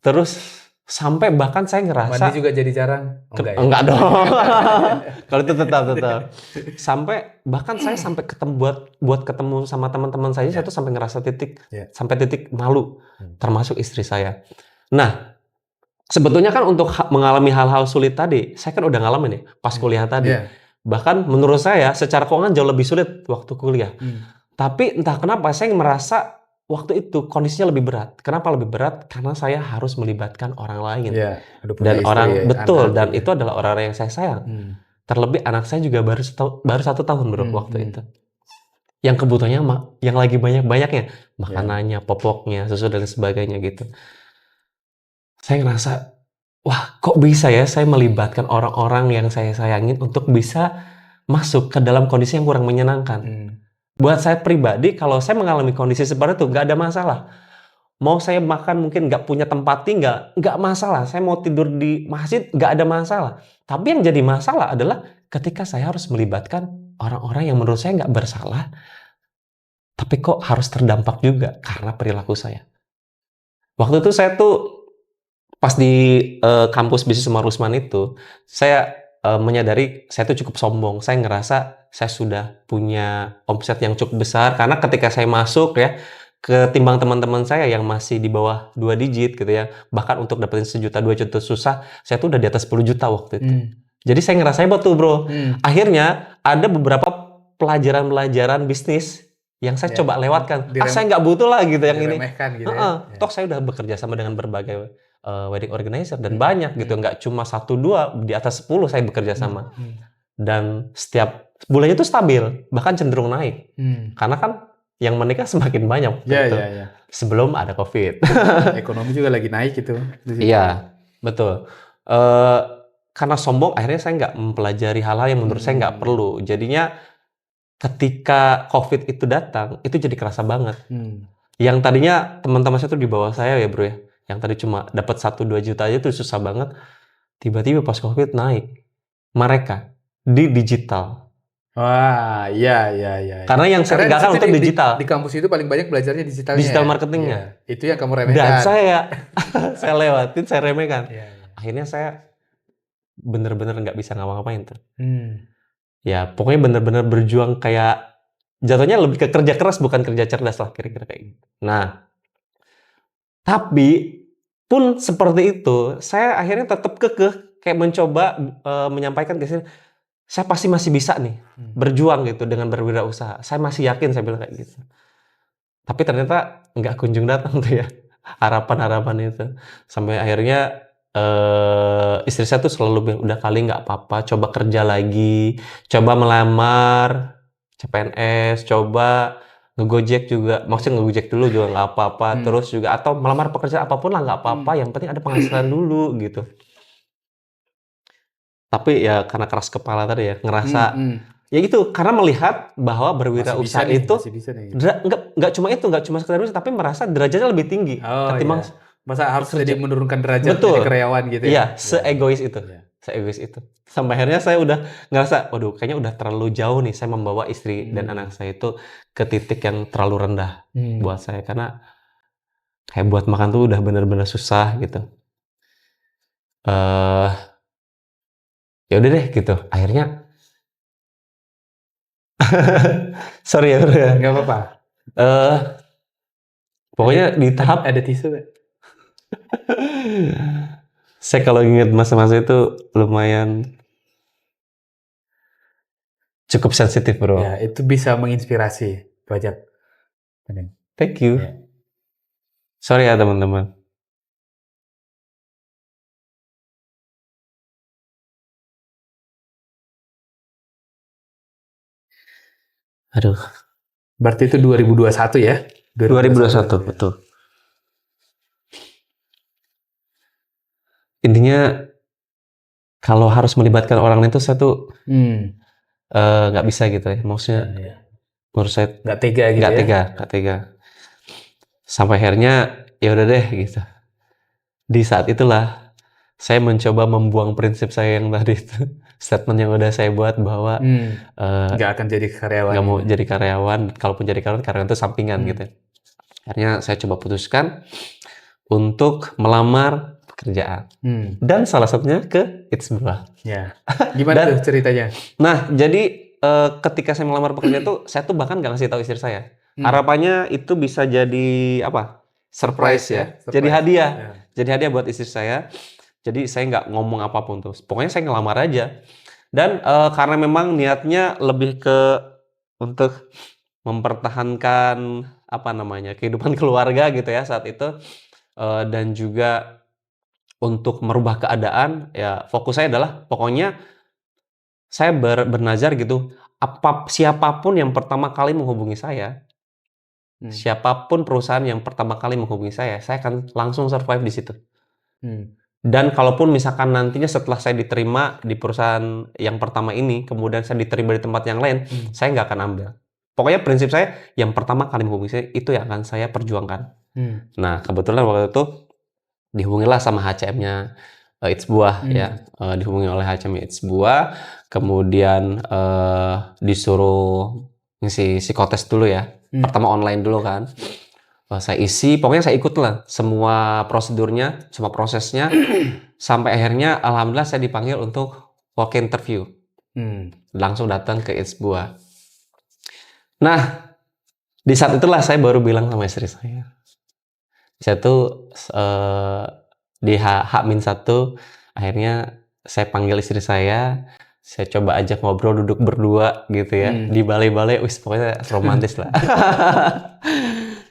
Terus Sampai bahkan saya Mandi ngerasa juga jadi jarang. Oh, enggak ya? enggak dong. Kalau itu tetap. Sampai bahkan saya sampai buat ketemu sama teman-teman saya Ya. tuh sampai ngerasa Ya. sampai titik malu, Hmm. termasuk istri saya. Nah, sebetulnya kan untuk mengalami hal-hal sulit tadi, saya kan udah ngalamin nih pas kuliah tadi. Ya. Bahkan menurut saya secara keuangan jauh lebih sulit waktu kuliah. Tapi entah kenapa saya merasa waktu itu kondisinya lebih berat. Kenapa lebih berat? Karena saya harus melibatkan orang lain. Ya. Udah punya Dan istri, orang betul, anak dan juga. itu adalah orang-orang yang saya sayang. Terlebih anak saya juga baru 1 tahun bro waktu itu. Yang kebutuhannya yang lagi banyak-banyaknya, makanannya, popoknya, susu dan sebagainya gitu. Saya ngerasa, wah kok bisa ya saya melibatkan orang-orang yang saya sayangin untuk bisa masuk ke dalam kondisi yang kurang menyenangkan. Buat saya pribadi, kalau saya mengalami kondisi seperti itu, nggak ada masalah. Mau saya makan mungkin nggak punya tempat tinggal, nggak masalah. Saya mau tidur di masjid, nggak ada masalah. Tapi yang jadi masalah adalah ketika saya harus melibatkan orang-orang yang menurut saya nggak bersalah, tapi kok harus terdampak juga karena perilaku saya. Waktu itu saya tuh pas di kampus bisnis sama Rusman itu, saya menyadari saya tuh cukup sombong. Saya ngerasa saya sudah punya omset yang cukup besar karena ketika saya masuk ya, ketimbang teman-teman saya yang masih di bawah 2 digit gitu ya, bahkan untuk dapetin 1 juta 2 juta susah, saya tuh udah di atas 10 juta waktu itu. Jadi saya ngerasa hebat tuh bro. Akhirnya ada beberapa pelajaran-pelajaran bisnis yang saya coba lewatkan. Saya nggak butuh lah gitu yang ini. Gitu ya. Toh saya udah bekerja sama dengan berbagai wedding organizer dan banyak gitu, nggak cuma 1-2, di atas 10 saya bekerja sama. Dan setiap bulannya itu stabil, bahkan cenderung naik. Karena kan yang menikah semakin banyak gitu. Sebelum ada COVID. Ekonomi juga lagi naik gitu. Iya, betul. Karena sombong, akhirnya saya nggak mempelajari hal-hal yang menurut saya nggak perlu. Jadinya ketika COVID itu datang, itu jadi kerasa banget. Yang tadinya teman-teman saya tuh di bawah saya ya bro ya, yang tadi cuma dapat 1-2 juta aja tuh susah banget. Tiba-tiba pas COVID naik, mereka di digital. Wah, iya. Karena yang saya tinggalkan untuk digital. Di kampus itu paling banyak belajarnya digitalnya. Digital marketingnya. Itu yang kamu remehkan. Dan saya lewatin, saya remehkan. Akhirnya saya bener-bener nggak bisa ngapa-ngapain tuh. Ya pokoknya bener-bener berjuang kayak jatuhnya lebih ke kerja keras bukan kerja cerdas lah kira-kira kayak gitu. Nah, tapi pun seperti itu, saya akhirnya tetap kekeh kayak mencoba menyampaikan ke sini, saya pasti masih bisa nih berjuang gitu dengan berwirausaha. Saya masih yakin saya bilang kayak gitu. Tapi ternyata nggak kunjung datang tuh ya harapan-harapan itu. Sampai akhirnya istri saya tuh selalu bilang, udah kali nggak apa-apa, coba kerja lagi, coba melamar CPNS, coba ngegojek juga, maksudnya ngegojek dulu juga nggak apa-apa, terus juga atau melamar pekerjaan apapun lah nggak apa-apa, yang penting ada penghasilan dulu gitu. Tapi ya karena keras kepala tadi ya, ngerasa ya gitu, karena melihat bahwa berwirausaha itu nggak cuma sekedar bisa, tapi merasa derajatnya lebih tinggi ketimbang masa harus jadi menurunkan derajat Betul. jadi karyawan gitu ya. Iya, seegois itu. Seegois itu. Sampai akhirnya saya udah ngerasa, waduh kayaknya udah terlalu jauh nih saya membawa istri dan anak saya itu ke titik yang terlalu rendah buat saya, karena kayak buat makan tuh udah bener-bener susah gitu. Ya udah deh gitu. Akhirnya sorry ya bro ya. Nggak apa-apa. Pokoknya di tahap ada tisu gak? saya kalau ingat masa-masa itu lumayan cukup sensitif bro. Ya, itu bisa menginspirasi banyak. Thank you. Ya. Sorry ya teman-teman. Aduh. Berarti itu 2021 ya? 2021 betul. Intinya kalau harus melibatkan orang lain itu saya tuh nggak bisa gitu ya. Maksudnya menurut saya nggak tega gitu nggak tega. Sampai akhirnya ya udah deh gitu. Di saat itulah saya mencoba membuang prinsip saya yang tadi itu, statement yang udah saya buat bahwa nggak akan jadi karyawan. Nggak mau jadi karyawan. Kalaupun jadi karyawan itu sampingan gitu. Akhirnya saya coba putuskan untuk melamar kerjaan. Hmm. Dan salah satunya ke It's Buah. Ya. Gimana Dan- tuh ceritanya? Nah, jadi ketika saya melamar pekerjaan tuh, saya tuh bahkan nggak ngasih tahu istri saya. Hmm. Harapannya itu bisa jadi apa? Surprise ya. Surprise. Jadi hadiah. Ya. Jadi hadiah buat istri saya. Jadi saya nggak ngomong apapun tuh. Pokoknya saya ngelamar aja. Dan karena memang niatnya lebih ke untuk mempertahankan apa namanya kehidupan keluarga gitu ya saat itu. Dan juga untuk merubah keadaan, ya fokus saya adalah pokoknya saya bernazar gitu, siapapun yang pertama kali menghubungi saya, Hmm. siapapun perusahaan yang pertama kali menghubungi saya akan langsung survive di situ. Hmm. Dan kalaupun misalkan nantinya setelah saya diterima di perusahaan yang pertama ini, kemudian saya diterima di tempat yang lain, saya nggak akan ambil. Pokoknya prinsip saya, yang pertama kali menghubungi saya, itu yang akan saya perjuangkan. Hmm. Nah, kebetulan waktu itu dihubungilah sama HCM-nya It's Buah ya, dihubungi oleh HCM-nya It's Buah, kemudian disuruh ngisi psikotes dulu ya. Pertama online dulu kan. Saya isi, pokoknya saya ikut lah semua prosedurnya, semua prosesnya, sampai akhirnya alhamdulillah saya dipanggil untuk walk interview. Langsung datang ke It's Buah. Nah, di saat itulah saya baru bilang sama istri saya. Saya tuh di H-1 akhirnya saya panggil istri saya coba ajak ngobrol duduk berdua gitu ya di balai-balai, pokoknya romantis lah.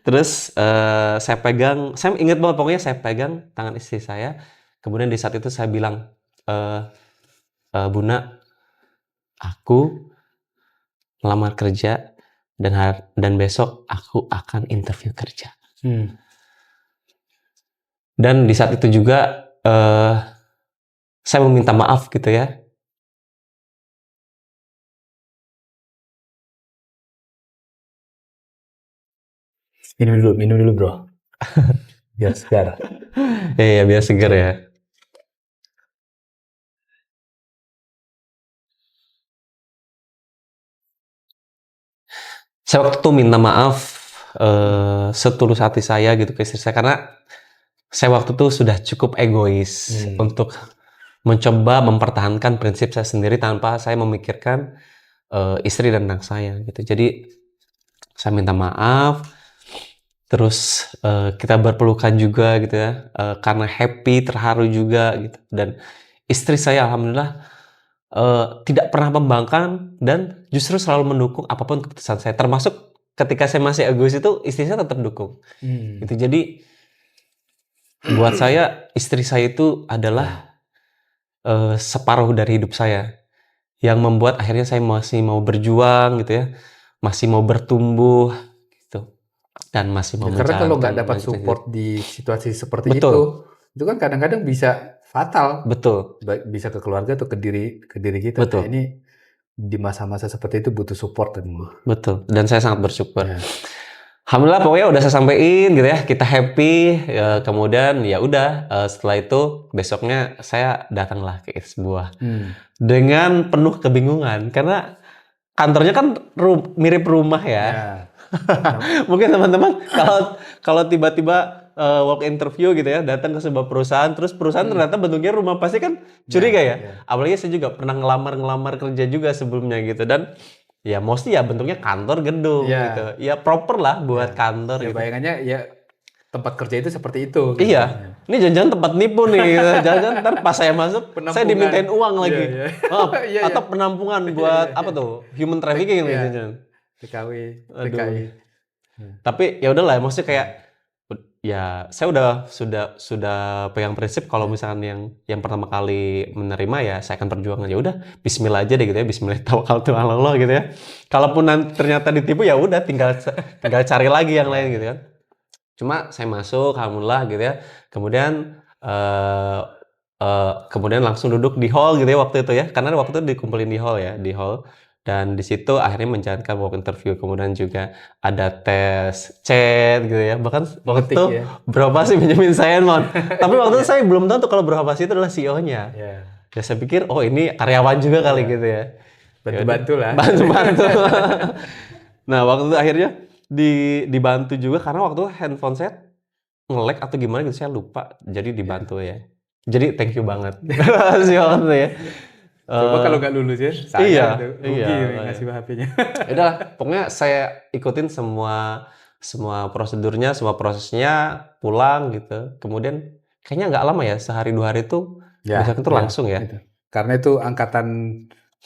Terus saya ingat banget pokoknya saya pegang tangan istri saya, kemudian di saat itu saya bilang, Buna, aku melamar kerja dan besok aku akan interview kerja. Dan di saat itu juga saya meminta maaf gitu ya. Minum dulu bro. Biar segar. Ya biar segar ya. Saya waktu itu minta maaf setulus hati saya gitu ke istri saya, karena saya waktu itu sudah cukup egois untuk mencoba mempertahankan prinsip saya sendiri tanpa saya memikirkan istri dan anak saya gitu. Jadi saya minta maaf, terus kita berpelukan juga gitu ya, karena happy, terharu juga gitu. Dan istri saya alhamdulillah tidak pernah membangkang dan justru selalu mendukung apapun keputusan saya, termasuk ketika saya masih egois itu istri saya tetap dukung. Gitu. Jadi buat saya istri saya itu adalah separuh dari hidup saya, yang membuat akhirnya saya masih mau berjuang gitu ya, masih mau bertumbuh gitu, dan masih mau karena kalau nggak dapat melanjutkan support di situasi seperti Betul. itu kan kadang-kadang bisa fatal. Betul. Bisa ke keluarga atau ke diri kita. Betul. Nah, ini di masa-masa seperti itu butuh support dan Betul. Dan saya sangat bersyukur. Ya. Alhamdulillah pokoknya udah saya sampein gitu ya, kita happy. Kemudian ya udah setelah itu besoknya saya datanglah ke It's Buah dengan penuh kebingungan karena kantornya kan mirip rumah ya. Mungkin teman-teman kalau tiba-tiba walk interview gitu ya, datang ke sebuah perusahaan, terus perusahaan ternyata bentuknya rumah, pasti kan curiga ya. Apalagi saya juga pernah ngelamar kerja juga sebelumnya gitu, dan ya mostly ya bentuknya kantor gedung gitu. Ya proper lah buat kantor ya, gitu. bayangannya ya tempat kerja itu seperti itu. Gitu. Iya. Ini jangan-jangan tempat nipu nih. Gitu. Jangan-jangan ntar pas saya masuk, saya dimintain uang lagi. Atau penampungan buat apa tuh? Human trafficking gitu. TKW. Tapi ya udahlah, maksudnya kayak ya saya sudah pegang prinsip kalau misalkan yang pertama kali menerima ya saya akan perjuangkan, ya udah Bismillah aja deh gitu ya, Bismillah tawakal tu ala Allah gitu ya. Kalaupun ternyata ditipu ya udah tinggal cari lagi yang lain gitu kan. Cuma saya masuk alhamdulillah gitu ya. Kemudian langsung duduk di hall gitu ya waktu itu ya, karena waktu itu dikumpulin di hall. Dan di situ akhirnya menjalankan walk interview, kemudian juga ada tes chat gitu ya. Bahkan waktu itu berapa sih Benjamin Sainmon. Tapi waktu itu saya belum tahu tuh kalau berapa sih itu adalah CEO-nya. Ya saya pikir oh ini karyawan juga kali gitu ya. Bantu-bantu lah. Bantu-bantu. Nah waktu itu akhirnya dibantu juga karena waktu itu handphone saya nge-lag atau gimana gitu saya lupa. Jadi dibantu ya. Jadi thank you banget. Makasih banget ya. Coba kalau nggak lulus ya, saya iya, rugi iya. ngasih HP-nya. Udah, pokoknya saya ikutin semua prosedurnya, semua prosesnya, pulang gitu. Kemudian kayaknya nggak lama ya, sehari 2 hari itu besok itu langsung ya. Itu. Karena itu angkatan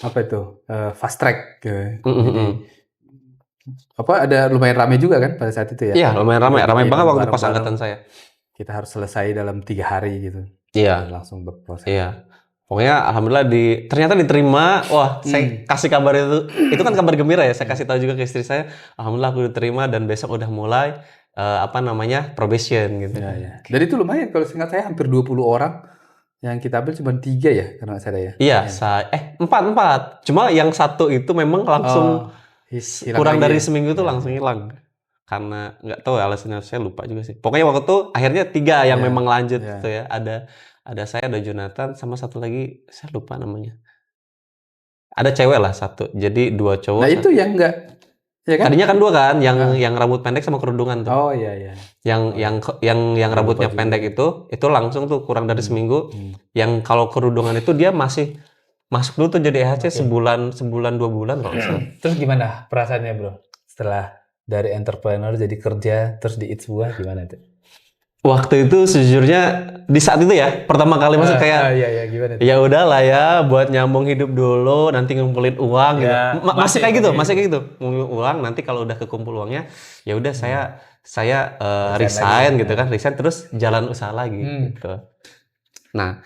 apa itu fast track. Mm, mm, Jadi mm. apa ada lumayan ramai juga kan pada saat itu ya? Iya, lumayan ramai Bikin banget waktu pas bareng-bareng. angkatan saya. Kita harus selesai dalam 3 hari gitu. Iya, Langsung berproses. iya. Pokoknya alhamdulillah ternyata diterima. Wah, saya kasih kabar itu kan kabar gembira ya. Saya kasih tahu juga ke istri saya, alhamdulillah aku diterima dan besok udah mulai probation gitu. Ya. Jadi itu lumayan, kalau seingat saya hampir 20 orang yang kita ambil cuma 3 ya karena saya ya. Iya, 4. Cuma yang satu itu memang langsung kurang dari seminggu itu langsung hilang. Karena nggak tahu alasannya, saya lupa juga sih. Pokoknya waktu itu akhirnya 3 yang memang lanjut gitu ya. Ada saya, ada Jonathan, sama satu lagi saya lupa namanya. Ada cewek lah satu. Jadi 2 cowok. Nah itu yang enggak, ya kan? Tadinya kan 2 kan, yang rambut pendek sama kerudungan tuh. Oh iya. Yang rambutnya pendek itu langsung tuh kurang dari seminggu. Yang kalau kerudungan itu dia masih masuk dulu tuh jadi EHC sebulan 2 bulan kalau nggak salah. Terus gimana perasaannya bro? Setelah dari entrepreneur jadi kerja terus di Eats Buah gimana tuh? Waktu itu sejujurnya di saat itu ya pertama kali masuk kayak iya gimana tuh? ya udahlah ya buat nyambung hidup dulu, nanti ngumpulin uang gitu. Masih kayak gitu, ngumpulin uang, nanti kalau udah kekumpul uangnya ya udah saya resign gitu kan, resign terus jalan usaha lagi gitu. Nah,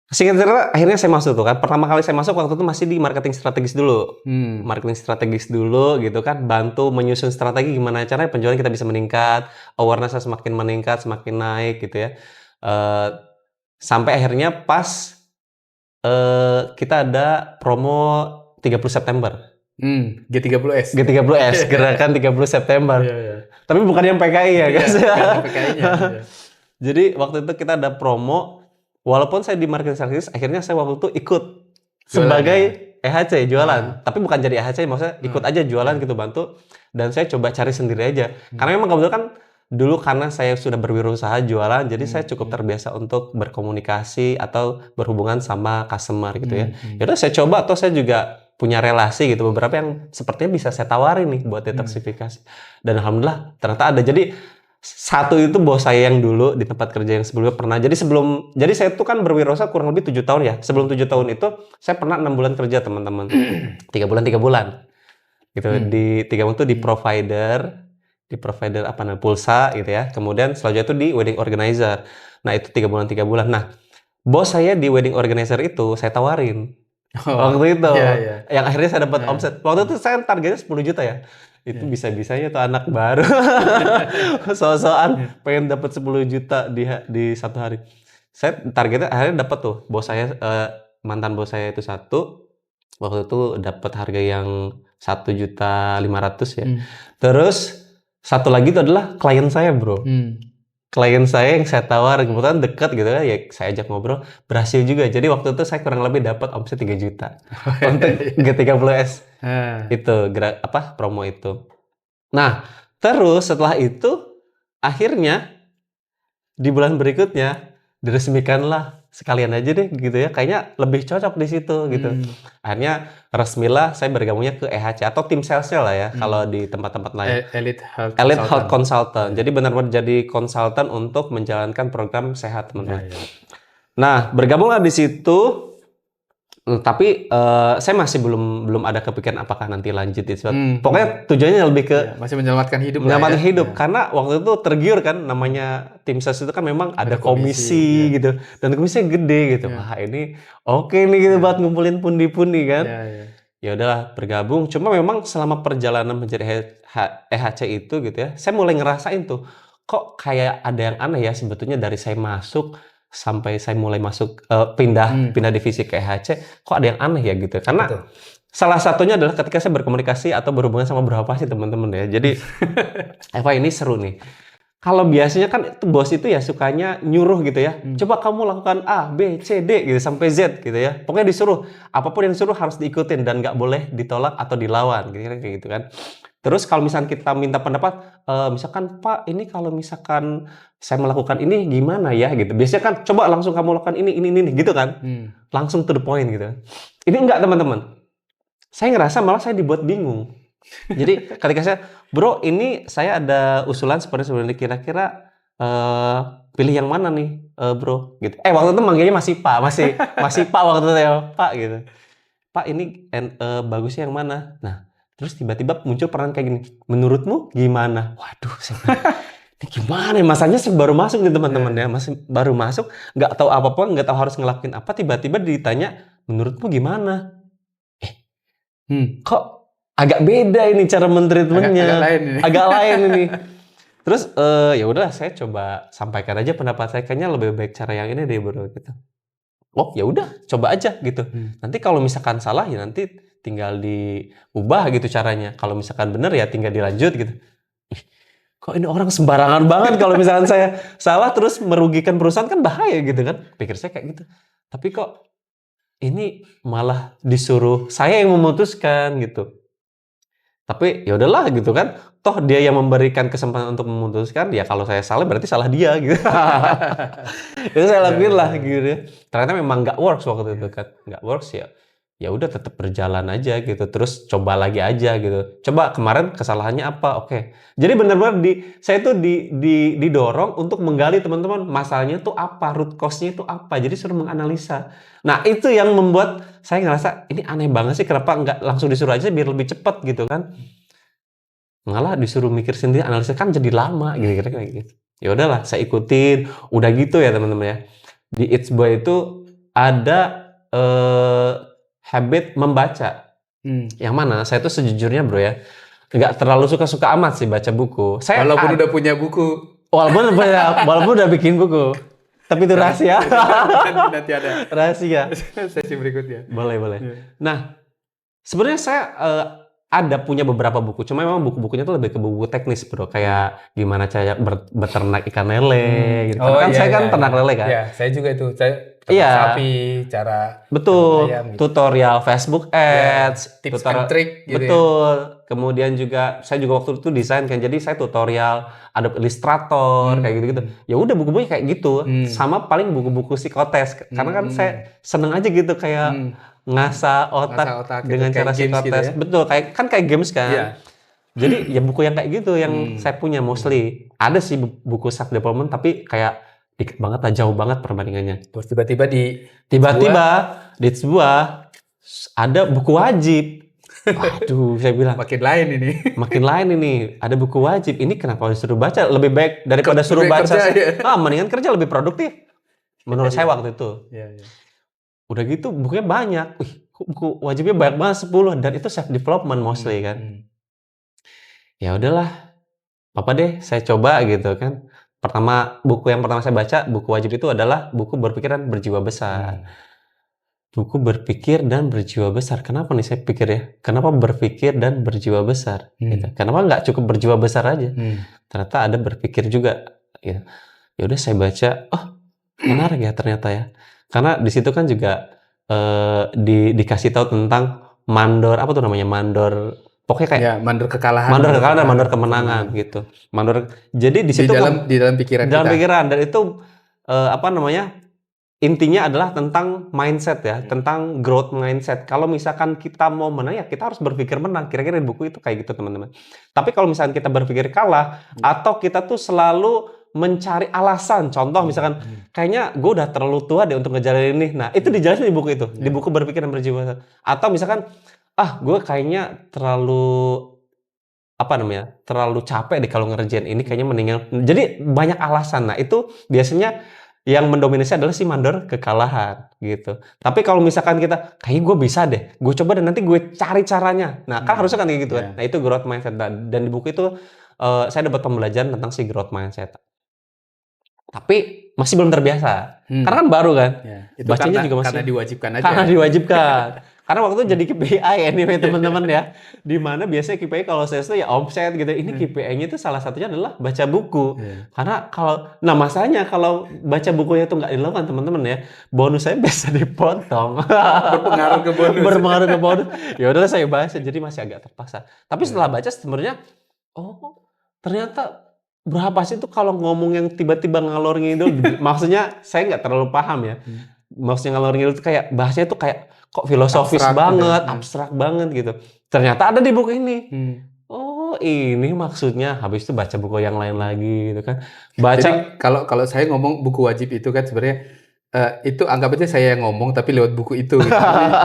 singkat cerita akhirnya saya masuk tuh kan. Pertama kali saya masuk waktu itu masih di marketing strategis dulu. Marketing strategis dulu gitu kan, bantu menyusun strategi gimana caranya penjualan kita bisa meningkat, awareness semakin meningkat, semakin naik gitu ya. Sampai akhirnya pas kita ada promo 30 September. G30S. G30S, gerakan 30 September. Tapi bukan yang PKI ya guys. PKI-nya. Jadi waktu itu kita ada promo. Walaupun saya di marketing strategis, akhirnya saya waktu itu ikut sebagai EHC jualan. Tapi bukan jadi EHC, maksudnya ikut aja jualan gitu, bantu. Dan saya coba cari sendiri aja. Karena memang kebetulan kan dulu karena saya sudah berwirausaha jualan, jadi saya cukup terbiasa untuk berkomunikasi atau berhubungan sama customer gitu ya. Yaudah saya coba, atau saya juga punya relasi gitu, beberapa yang sepertinya bisa saya tawarin nih buat detoksifikasi. Dan alhamdulillah ternyata ada. Jadi satu itu bos saya yang dulu di tempat kerja yang sebelumnya pernah. Jadi saya tuh kan berwirausaha kurang lebih 7 tahun ya. Sebelum 7 tahun itu saya pernah 6 bulan kerja teman-teman. 3 bulan. Gitu. Di 3 bulan itu di provider apa namanya pulsa gitu ya. Kemudian selanjutnya itu di wedding organizer. Nah, itu 3 bulan. Nah, bos saya di wedding organizer itu saya tawarin. Waktu itu. Yang akhirnya saya dapat omset. Waktu itu saya targetnya 10 juta ya. Itu bisa-bisanya tuh anak baru so-soan pengen dapat 10 juta di satu hari. Saya targetnya akhirnya dapat tuh. Bos saya mantan bos saya itu satu waktu itu dapat harga yang 1.500.000 ya. Terus satu lagi itu adalah klien saya, bro. Klien saya yang saya tawar, kebetulan dekat gitu ya, saya ajak ngobrol, berhasil juga. Jadi waktu itu saya kurang lebih dapat omset 3 juta untuk G30S. Itu promo itu. Nah, terus setelah itu akhirnya di bulan berikutnya diresmikanlah, sekalian aja deh gitu ya. Kayaknya lebih cocok di situ gitu. Akhirnya resmilah saya bergabungnya ke EHC atau tim salesnya lah ya kalau di tempat-tempat lain. Elite Health Consultant. Jadi benar-benar jadi konsultan untuk menjalankan program sehat teman-teman. Nah, bergabunglah di situ. Tapi saya masih belum ada kepikiran apakah nanti lanjut itu. Pokoknya tujuannya lebih ke masih menyelamatkan hidup. Menyelamatkan hidup karena waktu itu tergiur kan, namanya tim sales itu kan memang ada komisi gitu, dan komisinya gede gitu. Wah, ini oke nih gitu buat ngumpulin pundi-pundi kan. Ya udahlah bergabung. Cuma memang selama perjalanan menjadi EHC itu gitu ya, saya mulai ngerasain tuh kok kayak ada yang aneh ya sebetulnya dari saya masuk sampai saya mulai masuk pindah divisi ke EHC, kok ada yang aneh ya gitu. Karena salah satunya adalah ketika saya berkomunikasi atau berhubungan sama berapa sih teman-teman ya. Jadi Eva ini seru nih. Kalau biasanya kan bos itu ya sukanya nyuruh gitu ya. Coba kamu lakukan A, B, C, D gitu sampai Z gitu ya. Pokoknya disuruh, apapun yang disuruh harus diikutin dan nggak boleh ditolak atau dilawan gitu kan. Terus kalau misalkan kita minta pendapat, misalkan, "Pak, ini kalau misalkan saya melakukan ini gimana ya?" Gitu. Biasanya kan, "Coba langsung kamu lakukan ini," gitu kan. Langsung to the point gitu. Ini enggak teman-teman. Saya ngerasa malah saya dibuat bingung. Jadi ketika saya, "Bro, ini saya ada usulan seperti ini, kira-kira pilih yang mana nih, Bro?" Gitu. Waktu itu manggilnya masih Pak, masih Pak waktu itu ya, Pak gitu. "Pak, ini bagusnya yang mana?" Nah, terus tiba-tiba muncul peran kayak gini, "Menurutmu gimana?" Waduh, saya bilang, ini gimana ya? Masanya saya baru masuk nih teman-teman ya, masih baru masuk, nggak tahu apa-apa, nggak tahu harus ngelakuin apa, tiba-tiba ditanya, "Menurutmu gimana?" Kok agak beda ini cara men-treatment-nya. Agak lain ini. Agak lain ini. Terus, ya udah saya coba sampaikan aja pendapat saya, kayaknya lebih baik cara yang ini deh, Bro, gitu. Oh, ya udah, coba aja gitu. Nanti kalau misalkan salah ya nanti tinggal diubah gitu caranya. Kalau misalkan bener ya tinggal dilanjut gitu. Ih, kok ini orang sembarangan banget kalau misalkan saya salah terus merugikan perusahaan kan bahaya gitu kan. Pikir saya kayak gitu. Tapi kok ini malah disuruh saya yang memutuskan gitu. Tapi ya udahlah gitu kan. Toh dia yang memberikan kesempatan untuk memutuskan, ya kalau saya salah berarti salah dia gitu. Itu saya lakuin lah gitu ya. Ternyata memang nggak works waktu itu kan. Nggak works ya. Ya udah tetap berjalan aja gitu. Terus coba lagi aja gitu. Coba kemarin kesalahannya apa? Oke. Jadi benar-benar saya tuh didorong untuk menggali teman-teman masalahnya tuh apa, root cause-nya itu apa. Jadi suruh menganalisa. Nah, itu yang membuat saya ngerasa ini aneh banget sih kenapa nggak langsung disuruh aja biar lebih cepat gitu kan. Malah disuruh mikir sendiri, analisis kan jadi lama gitu kira-kira kayak gitu. Ya udahlah, saya ikutin. Udah gitu ya teman-teman ya. Di It's Boy itu ada habit membaca. Yang mana saya tuh sejujurnya bro ya, nggak terlalu suka-suka amat sih baca buku. Saya Walaupun udah punya buku. walaupun udah bikin buku. Tapi itu rahasia. Nanti ada Rahasia. sesi berikutnya. Boleh. Nah, sebenarnya saya ada punya beberapa buku, cuma memang buku-bukunya tuh lebih ke buku teknis bro, kayak gimana cara beternak ikan lele gitu. Karena kan saya kan ternak lele kan. Iya, saya juga itu. Saya Iya. sapi, cara Betul, ayam gitu. tutorial Facebook Ads, tips tutorial, and trick gitu. betul. Kemudian juga saya juga waktu itu desain kan, jadi saya tutorial Adobe Illustrator kayak gitu-gitu. Ya udah buku-bukunya kayak gitu, sama paling buku-buku psikotes. Karena kan saya seneng aja gitu kayak ngasah otak gitu, dengan kayak cara games psikotes. gitu ya? Betul, kayak games kan. Iya. Jadi ya buku yang kayak gitu yang saya punya mostly. Ada sih buku self development tapi kayak dikit banget lah, jauh banget perbandingannya. Terus tiba-tiba di sebuah ada buku wajib. Waduh, saya bilang makin lain ini. makin lain ini. Ada buku wajib. Ini kenapa disuruh baca? Lebih baik daripada Lebih suruh baca. kerja, ya. Mendingan kerja lebih produktif. Menurut saya waktu itu. Iya. Udah gitu bukunya banyak. Wih, kok buku wajibnya banyak banget 10 dan itu self development mostly kan. Ya udahlah. Apa deh, saya coba gitu kan. Buku yang pertama saya baca, buku wajib itu adalah buku Berpikir dan Berjiwa Besar. Buku Berpikir dan Berjiwa Besar. Kenapa nih saya pikir ya? Kenapa berpikir dan berjiwa besar? Gitu. Kenapa nggak cukup berjiwa besar aja? Ternyata ada berpikir juga. Gitu. Ya udah saya baca, oh menarik ya ternyata ya. Karena di situ kan juga dikasih tahu tentang mandor, apa tuh namanya, mandor. Pokoknya kayak mandor kekalahan, dan mandor kemenangan gitu. Jadi di situ di dalam pikiran dalam kita. pikiran, dan itu intinya adalah tentang mindset ya, tentang growth mindset. Kalau misalkan kita mau menang ya kita harus berpikir menang. Kira-kira di buku itu kayak gitu teman-teman. Tapi kalau misalkan kita berpikir kalah atau kita tuh selalu mencari alasan, contoh misalkan kayaknya gue udah terlalu tua deh untuk ngejalanin ini. Nah itu dijelasin di buku itu, di buku Berpikir dan Berjiwa Besar. Atau misalkan gue kayaknya terlalu capek deh kalau ngerjain ini, kayaknya mendingan. Jadi banyak alasan. Nah itu biasanya yang mendominasi adalah si mandor kekalahan gitu. Tapi kalau misalkan kita kayaknya gue bisa deh, gue coba dan nanti gue cari caranya. Nah kan harusnya kan kayak gitu kan. Nah itu growth mindset, dan di buku itu saya dapat pembelajaran tentang si growth mindset. Tapi masih belum terbiasa. Karena kan baru kan. Itu Bacanya juga masih karena diwajibkan aja. Karena diwajibkan. Karena waktu itu jadi KPI anyway teman-teman ya. Di mana biasanya KPI kalau sales itu ya omset gitu. Ini KPI-nya itu salah satunya adalah baca buku. Karena nah masalahnya kalau baca bukunya itu nggak dilakukan teman-teman ya, bonus saya bisa dipotong. Berpengaruh ke bonus. Berpengaruh ke bonus. Ya udahlah saya baca, jadi masih agak terpaksa. Tapi setelah baca sebenarnya, oh ternyata berapa sih tuh kalau ngomong yang tiba-tiba ngalor ngidul. Maksudnya saya nggak terlalu paham ya. Maksudnya ngalor ngidul itu kayak bahasanya tuh kayak kok filosofis banget, abstrak banget gitu. Ternyata ada di buku ini. Oh ini maksudnya. Habis itu baca buku yang lain lagi gitu kan. Jadi kalau saya ngomong buku wajib itu kan sebenarnya itu anggap aja saya yang ngomong tapi lewat buku itu. Gitu.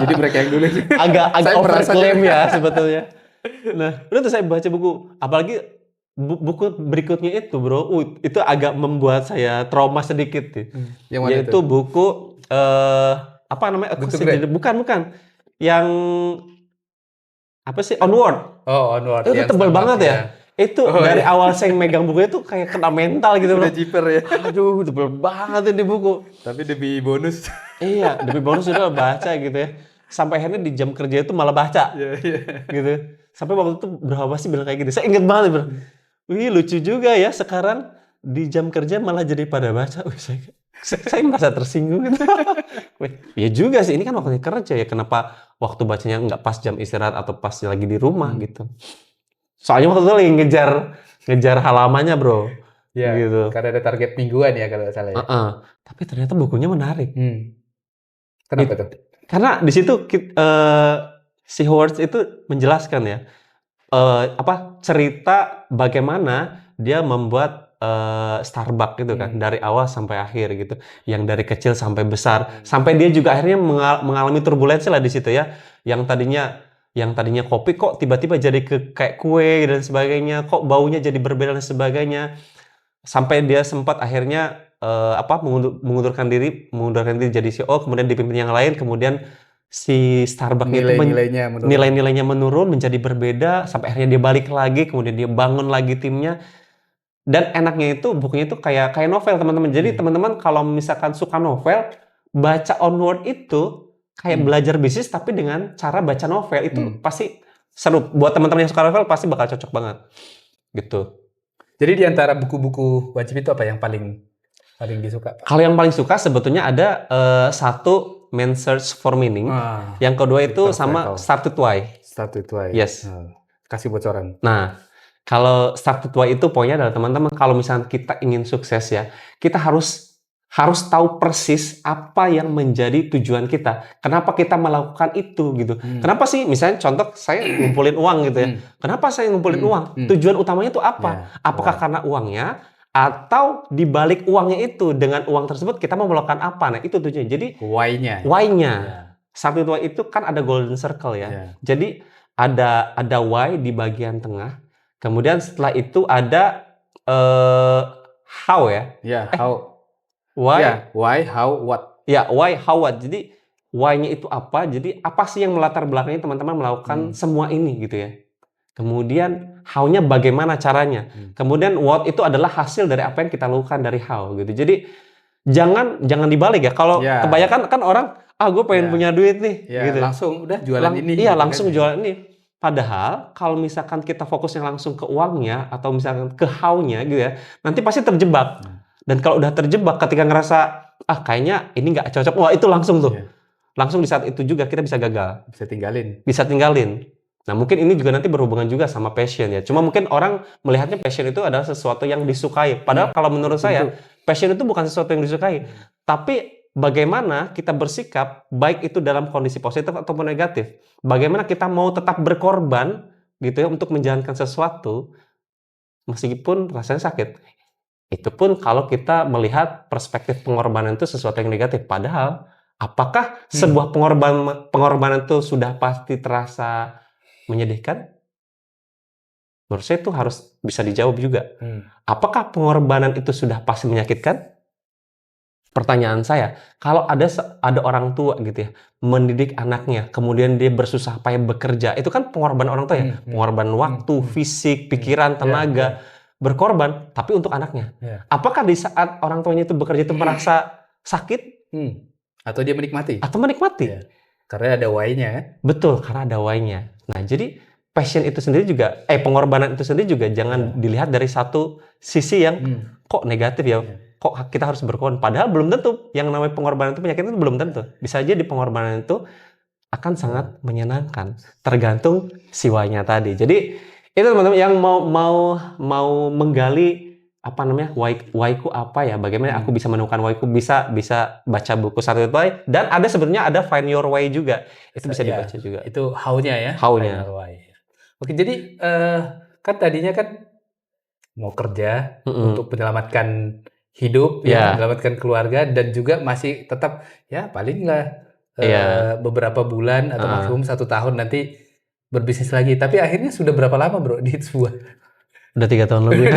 Jadi mereka yang dulu. agak overclaim ya sebetulnya. Nah, udah tuh saya baca buku. Apalagi buku berikutnya itu bro, itu agak membuat saya trauma sedikit sih. Yang mana yaitu buku apa namanya? Bukan. Yang apa sih? Onward. Oh, Onward. Itu tebal banget ya. Itu dari awal saya megang bukunya tuh kayak kena mental gitu bro. Udah jiper ya. Aduh, tebal banget ini buku. Tapi demi bonus. Iya, demi bonus udah baca gitu ya. Sampai akhirnya di jam kerja itu malah baca. Gitu. Sampai waktu itu berapa sih bilang kayak gitu. Saya inget banget bro. Wih lucu juga ya sekarang di jam kerja malah jadi pada baca. Wih, saya merasa tersinggung gitu. Wih, ya juga sih ini kan waktunya kerja ya. Kenapa waktu bacanya nggak pas jam istirahat atau pas lagi di rumah gitu. Soalnya waktu itu lagi ngejar halamannya bro. Ya, gitu. Karena ada target mingguan ya kalau salah ya. Tapi ternyata bukunya menarik. Kenapa tuh? Karena di situ si Howard itu menjelaskan ya. Cerita bagaimana dia membuat Starbucks gitu kan dari awal sampai akhir gitu, yang dari kecil sampai besar, sampai dia juga akhirnya mengalami turbulensi lah di situ ya, yang tadinya kopi kok tiba-tiba jadi kayak kue dan sebagainya, kok baunya jadi berbeda dan sebagainya, sampai dia sempat akhirnya mengundurkan diri jadi CEO, kemudian dipimpin yang lain, kemudian si Starbucks nilai-nilainya menurun menjadi berbeda sampai akhirnya dia balik lagi, kemudian dia bangun lagi timnya. Dan enaknya itu bukunya itu kayak novel teman-teman. Jadi teman-teman kalau misalkan suka novel, baca Onward itu kayak belajar bisnis tapi dengan cara baca novel itu pasti seru. Buat teman-teman yang suka novel pasti bakal cocok banget. Gitu. Jadi di antara buku-buku wajib itu apa yang paling disuka? Kalau yang paling suka sebetulnya ada satu Man's Search for Meaning. Yang kedua itu sama Start With Why. Start With Why. Yes. Kasih bocoran. Nah, kalau Start With Why itu poinnya adalah teman-teman kalau misalnya kita ingin sukses ya, kita harus tahu persis apa yang menjadi tujuan kita. Kenapa kita melakukan itu gitu. Kenapa sih misalnya contoh saya ngumpulin uang gitu ya. Kenapa saya ngumpulin uang? Tujuan utamanya itu apa? Apakah karena uangnya? Atau di balik uangnya itu, dengan uang tersebut kita mau melakukan apa? Nah itu tujuannya. Jadi why-nya. Start With Why itu kan ada golden circle ya. Jadi ada why di bagian tengah. Kemudian setelah itu ada how ya. How. Why, how, what. Ya, why, how, what. Jadi why-nya itu apa? Jadi apa sih yang melatar belakangnya teman-teman melakukan semua ini gitu ya. Kemudian how-nya bagaimana caranya. Kemudian what itu adalah hasil dari apa yang kita lakukan dari how gitu. Jadi jangan dibalik ya. Kalau kebanyakan kan orang gue pengen punya duit nih gitu. Langsung udah jualan ini. Iya, langsung jualan ini. Padahal kalau misalkan kita fokusnya langsung ke uangnya atau misalkan ke how-nya gitu ya, nanti pasti terjebak. Dan kalau udah terjebak ketika ngerasa kayaknya ini nggak cocok, wah itu langsung tuh. Langsung di saat itu juga kita bisa gagal. Bisa tinggalin. Nah mungkin ini juga nanti berhubungan juga sama passion ya. Cuma mungkin orang melihatnya passion itu adalah sesuatu yang disukai. Padahal kalau menurut saya passion itu bukan sesuatu yang disukai. Tapi bagaimana kita bersikap baik itu dalam kondisi positif ataupun negatif. Bagaimana kita mau tetap berkorban gitu ya untuk menjalankan sesuatu meskipun rasanya sakit. Itu pun kalau kita melihat perspektif pengorbanan itu sesuatu yang negatif. Padahal apakah sebuah pengorbanan itu sudah pasti terasa menyedihkan? Menurut saya itu harus bisa dijawab juga. Apakah pengorbanan itu sudah pasti menyakitkan? Pertanyaan saya, kalau ada orang tua gitu ya, mendidik anaknya, kemudian dia bersusah payah bekerja, itu kan pengorbanan orang tua ya, pengorbanan waktu, fisik, pikiran, tenaga, berkorban, tapi untuk anaknya. Apakah di saat orang tuanya itu bekerja itu merasa sakit? Atau dia menikmati? Atau menikmati? Karena ada why-nya kan? Betul, karena ada why-nya. Nah, jadi passion itu sendiri juga, pengorbanan itu sendiri juga jangan dilihat dari satu sisi yang kok negatif ya, kok kita harus berkorban. Padahal belum tentu yang namanya pengorbanan itu penyakit itu belum tentu. Bisa aja di pengorbanan itu akan sangat menyenangkan, tergantung si why-nya tadi. Jadi itu teman-teman yang mau menggali apa namanya why-ku apa ya, bagaimana aku bisa menemukan why-ku, bisa baca buku Start With Why, dan ada sebenarnya ada Find Your Why juga, itu bisa dibaca juga. Itu how-nya ya. How-nya. Find Your Why. Oke, jadi kan tadinya kan mau kerja untuk menyelamatkan hidup, menyelamatkan keluarga, dan juga masih tetap ya palinglah beberapa bulan atau maksimum 1 tahun nanti berbisnis lagi. Tapi akhirnya sudah berapa lama bro di sebuah? Udah 3 tahun lebih.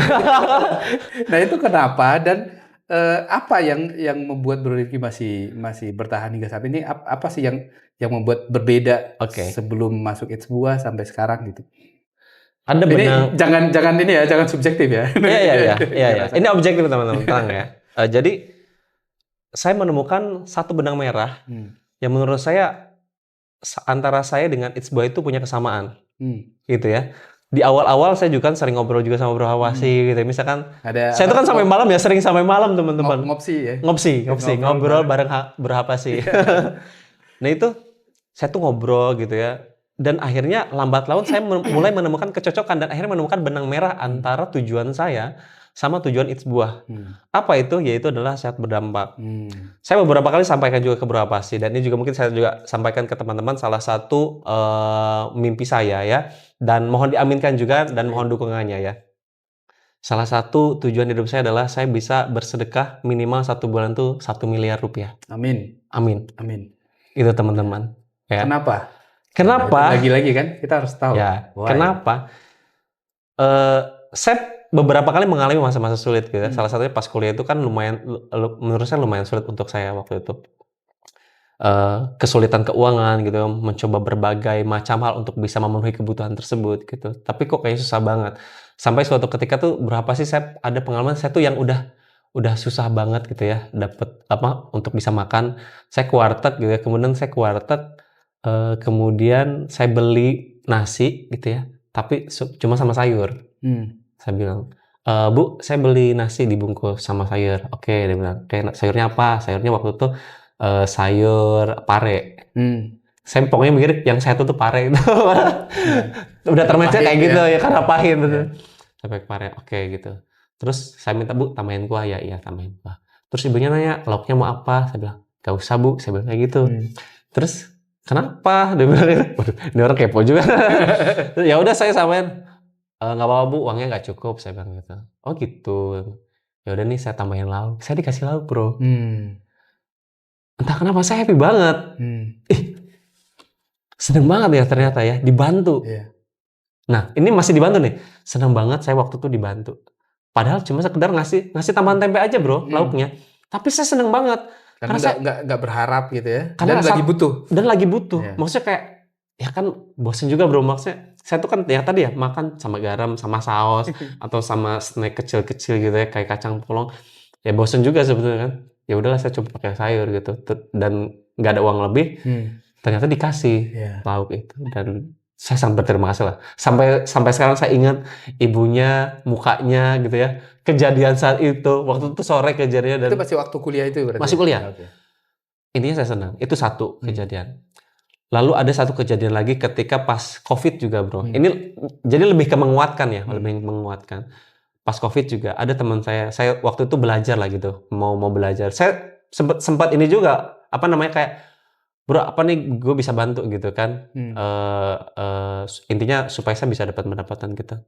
Nah itu kenapa, dan apa yang membuat Bro Rifki masih bertahan hingga saat ini? Apa sih yang membuat berbeda sebelum masuk It's Buah sampai sekarang gitu? Ada benang. Jangan ini ya, jangan subjektif ya. Iya. Ini objektif teman-teman, tenang ya. Jadi saya menemukan satu benang merah yang menurut saya antara saya dengan It's Buah itu punya kesamaan, gitu ya. Di awal-awal saya juga kan sering ngobrol juga sama Bro Hawasi gitu. Misalkan saya tuh kan sampai malam ya, sering sampai malam teman-teman. Ngopsi, ngobrol bareng Bro Hawasi. Nah itu saya tuh ngobrol gitu ya. Dan akhirnya lambat laun saya mulai menemukan kecocokan dan akhirnya menemukan benang merah antara tujuan saya sama tujuan It's Buah. Apa itu? Yaitu adalah sehat berdampak. Saya beberapa kali sampaikan juga ke Bro Hawasi, dan ini juga mungkin saya juga sampaikan ke teman-teman, salah satu mimpi saya ya, dan mohon diaminkan juga dan mohon dukungannya ya. Salah satu tujuan hidup saya adalah saya bisa bersedekah minimal 1 bulan tuh 1 miliar rupiah. Amin. Itu teman-teman. Ya. Kenapa? Lagi-lagi kan kita harus tahu. Ya. Kenapa? Saya beberapa kali mengalami masa-masa sulit gitu ya. Salah satunya pas kuliah itu kan menurut saya lumayan sulit untuk saya waktu itu. Kesulitan keuangan gitu, mencoba berbagai macam hal untuk bisa memenuhi kebutuhan tersebut gitu. Tapi kok kayaknya susah banget. Sampai suatu ketika tuh berapa sih saya ada pengalaman saya tuh yang udah susah banget gitu ya, dapat apa untuk bisa makan. Saya ke warteg gitu ya. Kemudian saya ke warteg, kemudian saya beli nasi gitu ya, tapi cuma sama sayur. Saya bilang, Bu, saya beli nasi dibungkus sama sayur. Oke, dia bilang, oke, sayurnya apa? Sayurnya waktu itu sayur pare. Saya pokoknya mikir yang saya tuh pare itu. Udah termacet kayak gitu ya, karena pahit. Sampai pare, oke gitu. Terus saya minta, Bu, tambahin kuah. Ya, iya tambahin kuah. Terus ibunya nanya, lauknya mau apa? Saya bilang, gak usah Bu, saya bilang kayak gitu. Terus, kenapa? Dia bilang, waduh, ini orang kepo juga. Ya udah saya samain. Nggak apa-apa Bu, uangnya nggak cukup, saya bilang gitu. Oh gitu. Ya udah nih saya tambahin lauk. Saya dikasih lauk bro. Entah kenapa saya happy banget. Seneng banget ya ternyata ya, dibantu. Nah ini masih dibantu nih. Seneng banget saya waktu itu dibantu. Padahal cuma sekedar ngasih tambahan tempe aja bro, lauknya. Tapi saya seneng banget. Karena saya nggak berharap gitu ya. Dan lagi butuh. Maksudnya kayak, ya kan bosen juga bro, maksudnya saya tuh kan ya tadi ya makan sama garam, sama saus, atau sama snack kecil-kecil gitu ya kayak kacang polong, ya bosen juga sebetulnya kan. Ya udahlah saya coba pakai sayur gitu, dan nggak ada uang lebih, ternyata dikasih lauk itu, dan saya sangat berterima kasih lah. Sampai sekarang saya ingat ibunya, mukanya gitu ya, kejadian saat itu, waktu itu sore kejadiannya. Dan itu masih waktu kuliah itu berarti? Masih kuliah. Intinya saya senang, itu satu kejadian. Lalu ada satu kejadian lagi ketika pas COVID juga bro. Ini jadi lebih ke menguatkan ya, lebih menguatkan. Pas COVID juga ada teman saya waktu itu belajar lah gitu, mau belajar. Saya sempat ini juga, apa namanya kayak, bro apa nih gue bisa bantu gitu kan. Intinya supaya saya bisa dapat pendapatan gitu.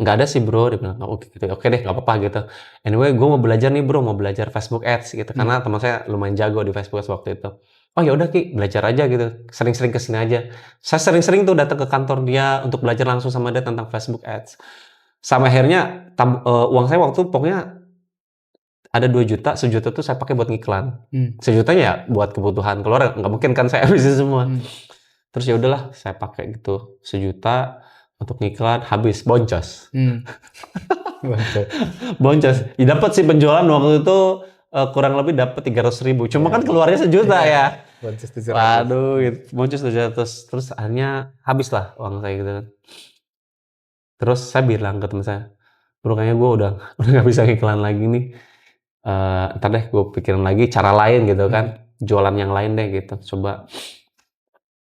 Nggak ada sih bro, dia bilang, oke deh nggak apa-apa gitu. Anyway gue mau belajar nih bro, mau belajar Facebook Ads gitu, karena teman saya lumayan jago di Facebook Ads waktu itu. Oh ya udah Ki, belajar aja gitu, sering-sering kesini aja. Saya sering-sering tuh datang ke kantor dia untuk belajar langsung sama dia tentang Facebook Ads. Sampai akhirnya uang saya waktu pokoknya ada 2 juta, 1 juta tuh saya pakai buat ngiklan. 1 jutanya ya buat kebutuhan keluarga, nggak mungkin kan saya habisin semua. Terus ya udahlah saya pakai gitu 1 juta untuk ngiklan, habis boncos. Boncos. Ya, dapat sih penjualan waktu itu kurang lebih dapat 300.000. Cuma kan keluarnya 1 juta ya. Boncos 700. Waduh, gitu. Boncos 700. Terus akhirnya habis lah uang saya gitu kan. Terus saya bilang ke teman saya, bro kayaknya gue udah nggak bisa ngiklan lagi nih. Ntar deh gue pikirin lagi cara lain gitu kan. Jualan yang lain deh gitu. Coba.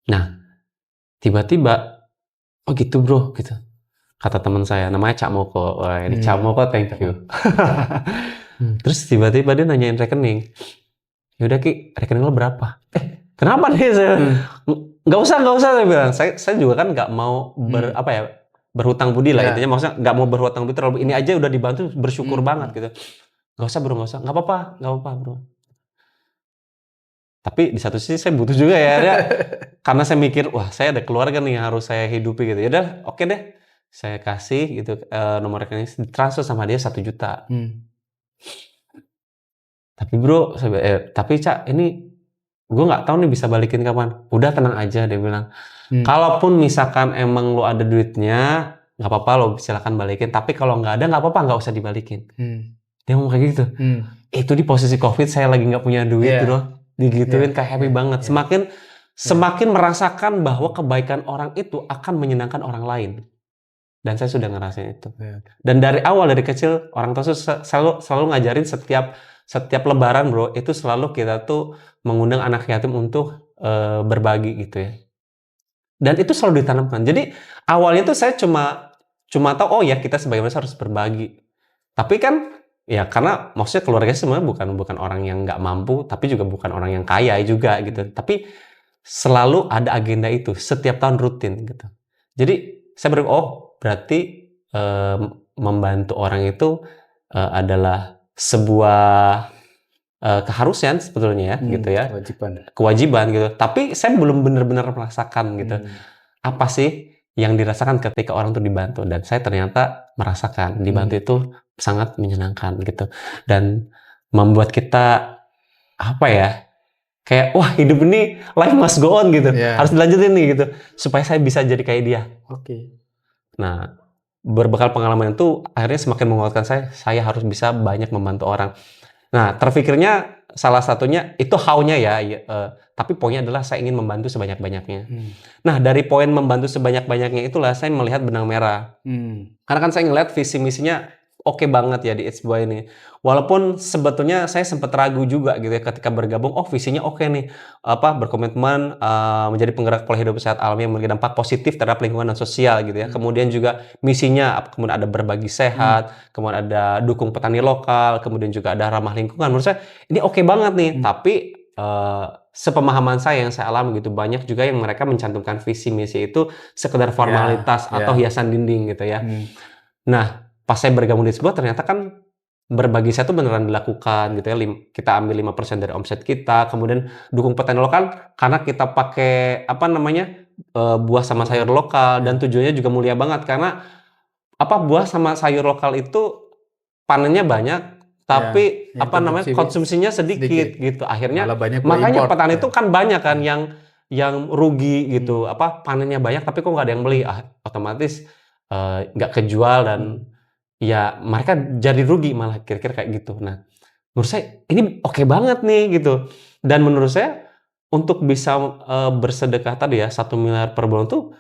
Nah, tiba-tiba, oh gitu bro gitu. Kata teman saya, namanya Cak Moko. Wah ini Cak Moko, thank you. Terus tiba-tiba dia nanyain rekening. Yaudah Ki, rekening lo berapa? Kenapa nih saya? Nggak usah saya bilang. Saya juga kan nggak mau berhutang budi lah intinya. Maksudnya nggak mau berhutang budi terlalu. Ini aja udah dibantu, bersyukur banget gitu. Nggak usah bro, nggak usah. Nggak apa-apa bro. Tapi di satu sisi saya butuh juga ya. Karena saya mikir, wah saya ada keluarga nih yang harus saya hidupi gitu. Yaudah, oke deh. Saya kasih gitu nomor rekening, transfer sama dia 1 juta. Tapi bro, tapi Cak, ini gue nggak tahu nih bisa balikin kapan. Udah tenang aja, dia bilang. Kalaupun misalkan emang lo ada duitnya, nggak apa-apa lo silakan balikin. Tapi kalau nggak ada, nggak apa-apa, nggak usah dibalikin. Dia ngomong kayak gitu. Itu di posisi COVID, saya lagi nggak punya duit, bro. Digituin kayak happy banget. Semakin merasakan bahwa kebaikan orang itu akan menyenangkan orang lain. Dan saya sudah ngerasain itu. Dan dari awal, dari kecil, orang tua selalu ngajarin setiap lebaran bro, itu selalu kita tuh mengundang anak yatim untuk berbagi gitu ya. Dan itu selalu ditanamkan. Jadi awalnya tuh saya cuma tahu, oh ya kita sebagai manusia harus berbagi. Tapi kan ya karena maksudnya keluarga sebenarnya bukan orang yang nggak mampu, tapi juga bukan orang yang kaya juga gitu. Tapi selalu ada agenda itu, setiap tahun rutin gitu. Jadi saya berarti membantu orang itu adalah sebuah keharusan sebetulnya ya, gitu ya. Kewajiban gitu. Tapi saya belum benar-benar merasakan gitu. Apa sih yang dirasakan ketika orang tuh dibantu, dan saya ternyata merasakan dibantu itu sangat menyenangkan gitu. Dan membuat kita apa ya? Kayak wah hidup ini life must go on gitu. Harus dilanjutin nih gitu. Supaya saya bisa jadi kayak dia. Nah, berbekal pengalaman itu akhirnya semakin menguatkan saya harus bisa banyak membantu orang. Nah, terfikirnya salah satunya itu how-nya ya, tapi poinnya adalah saya ingin membantu sebanyak-banyaknya. Nah, dari poin membantu sebanyak-banyaknya itulah saya melihat benang merah. Karena kan saya ngeliat visi misinya oke banget ya di It's Buah ini. Walaupun sebetulnya saya sempat ragu juga gitu ya ketika bergabung, visinya oke nih, berkomitmen menjadi penggerak pola hidup sehat alami yang memiliki dampak positif terhadap lingkungan dan sosial gitu ya. Kemudian juga misinya, kemudian ada berbagi sehat, kemudian ada dukung petani lokal, kemudian juga ada ramah lingkungan. Menurut saya ini oke banget nih, tapi sepemahaman saya yang saya alami gitu, banyak juga yang mereka mencantumkan visi misi itu sekedar formalitas atau hiasan dinding gitu ya. Nah, pas saya bergabung di sebuah, ternyata kan berbagi saya itu beneran dilakukan gitu ya. Kita ambil 5% dari omset kita, kemudian dukung petani lokal karena kita pakai buah sama sayur lokal, dan tujuannya juga mulia banget karena buah sama sayur lokal itu panennya banyak, tapi konsumsinya sedikit gitu. Akhirnya makanya petani itu kan banyak kan yang rugi gitu. Panennya banyak tapi kok nggak ada yang beli. Otomatis nggak kejual, dan ya mereka jadi rugi malah, kira-kira kayak gitu. Nah, menurut saya ini oke banget nih gitu. Dan menurut saya untuk bisa bersedekah tadi ya 1 miliar per bulan tuh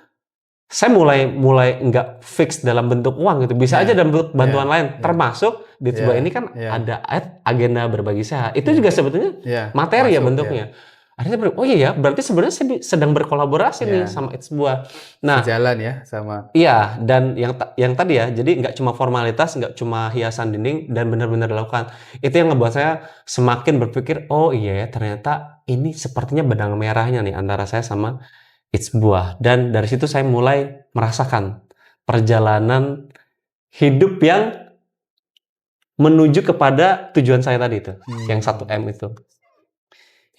saya mulai nggak fix dalam bentuk uang gitu. Bisa aja dalam bentuk bantuan lain. Termasuk di sebuah ini kan ada agenda berbagi sehat. Itu juga sebetulnya materi ya bentuknya. Akhirnya oh iya ya, berarti sebenarnya saya sedang berkolaborasi nih sama It's Buah. Nah, sejalan ya sama. Iya, dan yang tadi ya, jadi nggak cuma formalitas, nggak cuma hiasan dinding, dan benar-benar dilakukan. Itu yang ngebuat saya semakin berpikir, oh iya ya, ternyata ini sepertinya benang merahnya nih antara saya sama It's Buah. Dan dari situ saya mulai merasakan perjalanan hidup yang menuju kepada tujuan saya tadi itu, yang 1M itu.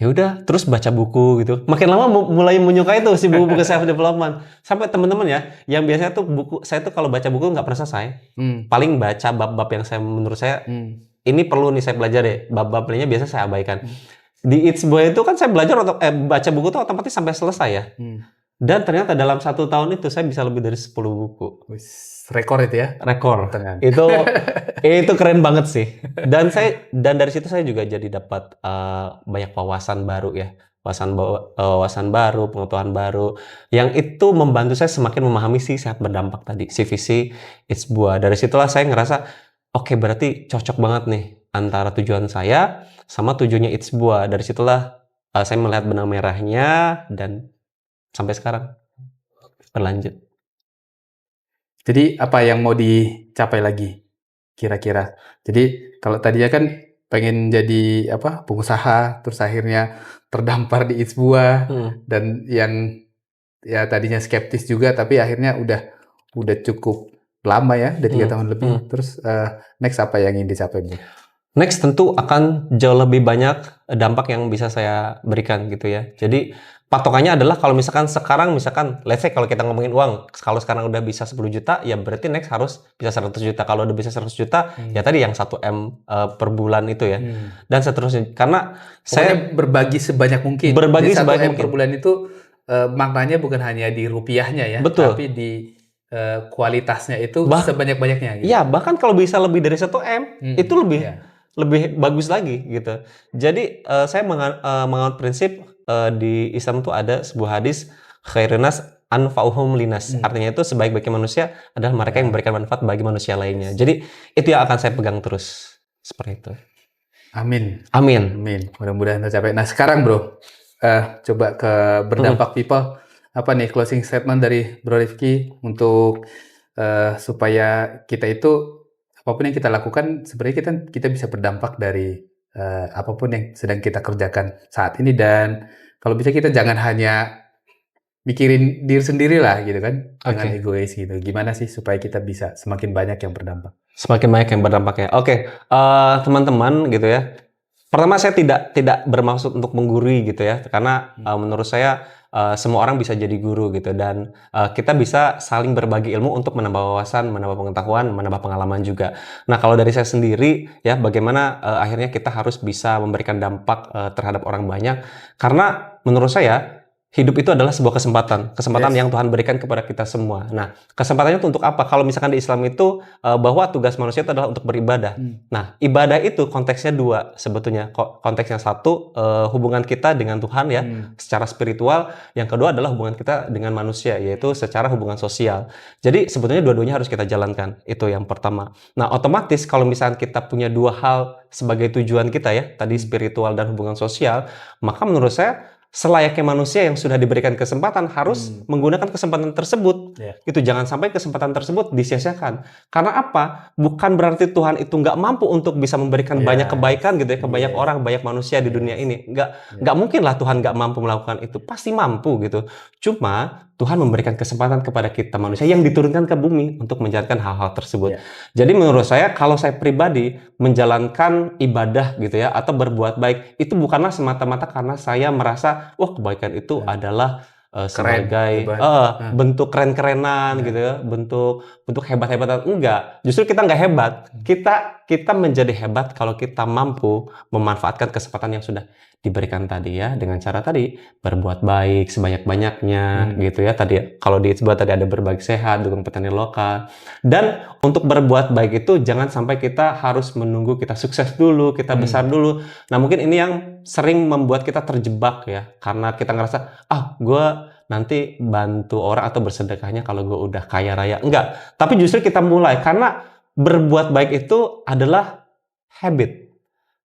Ya udah, terus baca buku gitu. Makin lama mulai menyukai tuh si buku-buku self development. Sampai teman-teman ya, yang biasanya tuh saya tuh kalau baca buku nggak pernah selesai. Paling baca bab-bab yang menurut saya ini perlu nih saya belajar deh. Bab-bab lainnya biasa saya abaikan. Di It's Buah itu kan saya belajar baca buku tuh otomatis sampai selesai ya. Dan ternyata dalam 1 tahun itu saya bisa lebih dari 10 buku. Rekor itu ya? Rekor. Itu keren banget sih. Dan dari situ saya juga jadi dapat banyak wawasan baru ya. wawasan baru, pengetahuan baru, yang itu membantu saya semakin memahami si sehat berdampak tadi, si visi It's Buah. Dari situlah saya ngerasa, oke, berarti cocok banget nih antara tujuan saya sama tujuannya It's Buah. Dari situlah saya melihat benang merahnya dan sampai sekarang berlanjut. Jadi apa yang mau dicapai lagi kira-kira? Jadi kalau tadinya kan pengen jadi pengusaha, terus akhirnya terdampar di It's Buah, dan yang ya tadinya skeptis juga, tapi akhirnya udah cukup lama ya, udah 3 tahun lebih. Terus next apa yang ingin dicapai, Bu? Next tentu akan jauh lebih banyak dampak yang bisa saya berikan gitu ya. Jadi patokannya adalah kalau misalkan sekarang, let's say kalau kita ngomongin uang, kalau sekarang udah bisa 10 juta, ya berarti next harus bisa 100 juta. Kalau udah bisa 100 juta, ya tadi yang 1M per bulan itu ya. Dan seterusnya. Karena Pokoknya berbagi sebanyak mungkin. Berbagi Jadi sebanyak 1M per bulan itu maknanya bukan hanya di rupiahnya ya, Betul. tapi di kualitasnya itu sebanyak-banyaknya. Gitu. Iya, bahkan kalau bisa lebih dari 1M, itu lebih bagus lagi gitu. Jadi saya menganut prinsip di Islam itu ada sebuah hadis, khairunas anfa'uhum linas. Artinya itu sebaik-baiknya manusia adalah mereka yang memberikan manfaat bagi manusia lainnya. Jadi itu yang akan saya pegang terus. Seperti itu. Amin. Amin. Amin. Mudah-mudahan tercapai. Nah sekarang Bro, coba ke berdampak people. Apa nih closing statement dari Bro Rifki untuk supaya kita itu apapun yang kita lakukan sebenarnya kita bisa berdampak dari apapun yang sedang kita kerjakan saat ini, dan kalau bisa kita jangan hanya mikirin diri sendiri lah gitu kan, dengan egois gitu. Gimana sih supaya kita bisa semakin banyak yang berdampak? Semakin banyak yang berdampak ya. Teman-teman gitu ya. Pertama saya tidak bermaksud untuk menggurui gitu ya, karena menurut saya semua orang bisa jadi guru gitu, dan kita bisa saling berbagi ilmu untuk menambah wawasan, menambah pengetahuan, menambah pengalaman juga. Nah kalau dari saya sendiri ya, bagaimana akhirnya kita harus bisa memberikan dampak terhadap orang banyak, karena menurut saya hidup itu adalah sebuah kesempatan yang Tuhan berikan kepada kita semua. Nah, kesempatannya itu untuk apa? Kalau misalkan di Islam itu bahwa tugas manusia itu adalah untuk beribadah. Nah, ibadah itu konteksnya dua sebetulnya. Konteksnya satu, hubungan kita dengan Tuhan ya, secara spiritual. Yang kedua adalah hubungan kita dengan manusia, yaitu secara hubungan sosial. Jadi sebetulnya dua-duanya harus kita jalankan. Itu yang pertama. Nah, otomatis kalau misalkan kita punya dua hal sebagai tujuan kita ya, tadi spiritual dan hubungan sosial, maka menurut saya selayaknya manusia yang sudah diberikan kesempatan harus menggunakan kesempatan tersebut. Itu jangan sampai kesempatan tersebut disia-siakan. Karena apa? Bukan berarti Tuhan itu nggak mampu untuk bisa memberikan banyak kebaikan gitu ya ke banyak orang, banyak manusia di dunia ini. Nggak mungkin lah Tuhan nggak mampu melakukan itu. Pasti mampu gitu. Cuma Tuhan memberikan kesempatan kepada kita manusia yang diturunkan ke bumi untuk menjalankan hal-hal tersebut. Jadi menurut saya, kalau saya pribadi menjalankan ibadah gitu ya, atau berbuat baik, itu bukanlah semata-mata karena saya merasa, wah kebaikan itu adalah sebagai bentuk keren-kerenan gitu ya, bentuk hebat-hebatan. Enggak, justru kita nggak hebat. Kita menjadi hebat kalau kita mampu memanfaatkan kesempatan yang sudah diberikan tadi ya, dengan cara tadi berbuat baik sebanyak-banyaknya gitu ya. Tadi kalau di It's Buah tadi ada berbagi sehat, dukung petani lokal. Dan untuk berbuat baik itu jangan sampai kita harus menunggu kita sukses dulu, kita besar dulu. Nah, mungkin ini yang sering membuat kita terjebak ya, karena kita ngerasa gue nanti bantu orang atau bersedekahnya kalau gue udah kaya raya. Enggak, tapi justru kita mulai, karena berbuat baik itu adalah habit.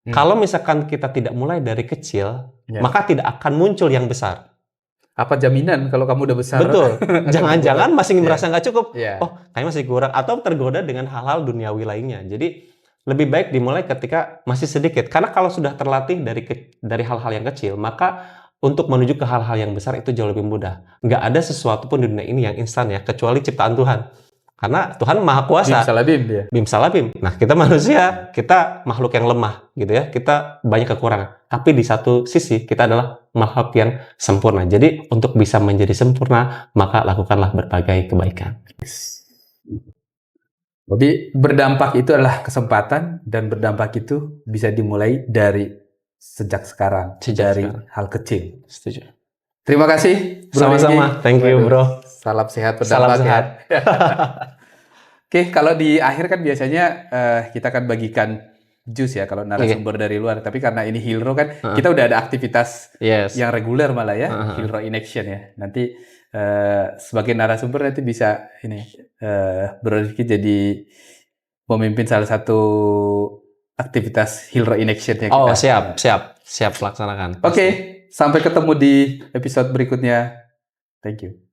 Kalau misalkan kita tidak mulai dari kecil, maka tidak akan muncul yang besar. Apa jaminan kalau kamu udah besar? Betul. Jangan-jangan masih merasa nggak cukup. Oh, kayaknya masih kurang. Atau tergoda dengan hal-hal duniawi lainnya. Jadi, lebih baik dimulai ketika masih sedikit. Karena kalau sudah terlatih dari hal-hal yang kecil, maka untuk menuju ke hal-hal yang besar itu jauh lebih mudah. Nggak ada sesuatu pun di dunia ini yang instan ya, kecuali ciptaan Tuhan. Karena Tuhan Maha Kuasa. Bim salabim. Nah, kita manusia, kita makhluk yang lemah gitu ya. Kita banyak kekurangan. Tapi di satu sisi kita adalah makhluk yang sempurna. Jadi untuk bisa menjadi sempurna, maka lakukanlah berbagai kebaikan. Jadi berdampak itu adalah kesempatan, dan berdampak itu bisa dimulai dari sejak sekarang. Dari hal kecil. Setuju. Terima kasih. Sama-sama. Thank you, bro. Salam sehat berdampak ya. Oke, kalau di akhir kan biasanya kita akan bagikan jus ya kalau narasumber dari luar. Tapi karena ini Hilro kan, kita udah ada aktivitas Yes. yang reguler malah ya, Hilro in Action ya. Nanti sebagai narasumber nanti bisa ini Bro Rifki jadi memimpin salah satu aktivitas Hilro in Action-nya kita. Oh, siap laksanakan. Oke, sampai ketemu di episode berikutnya. Thank you.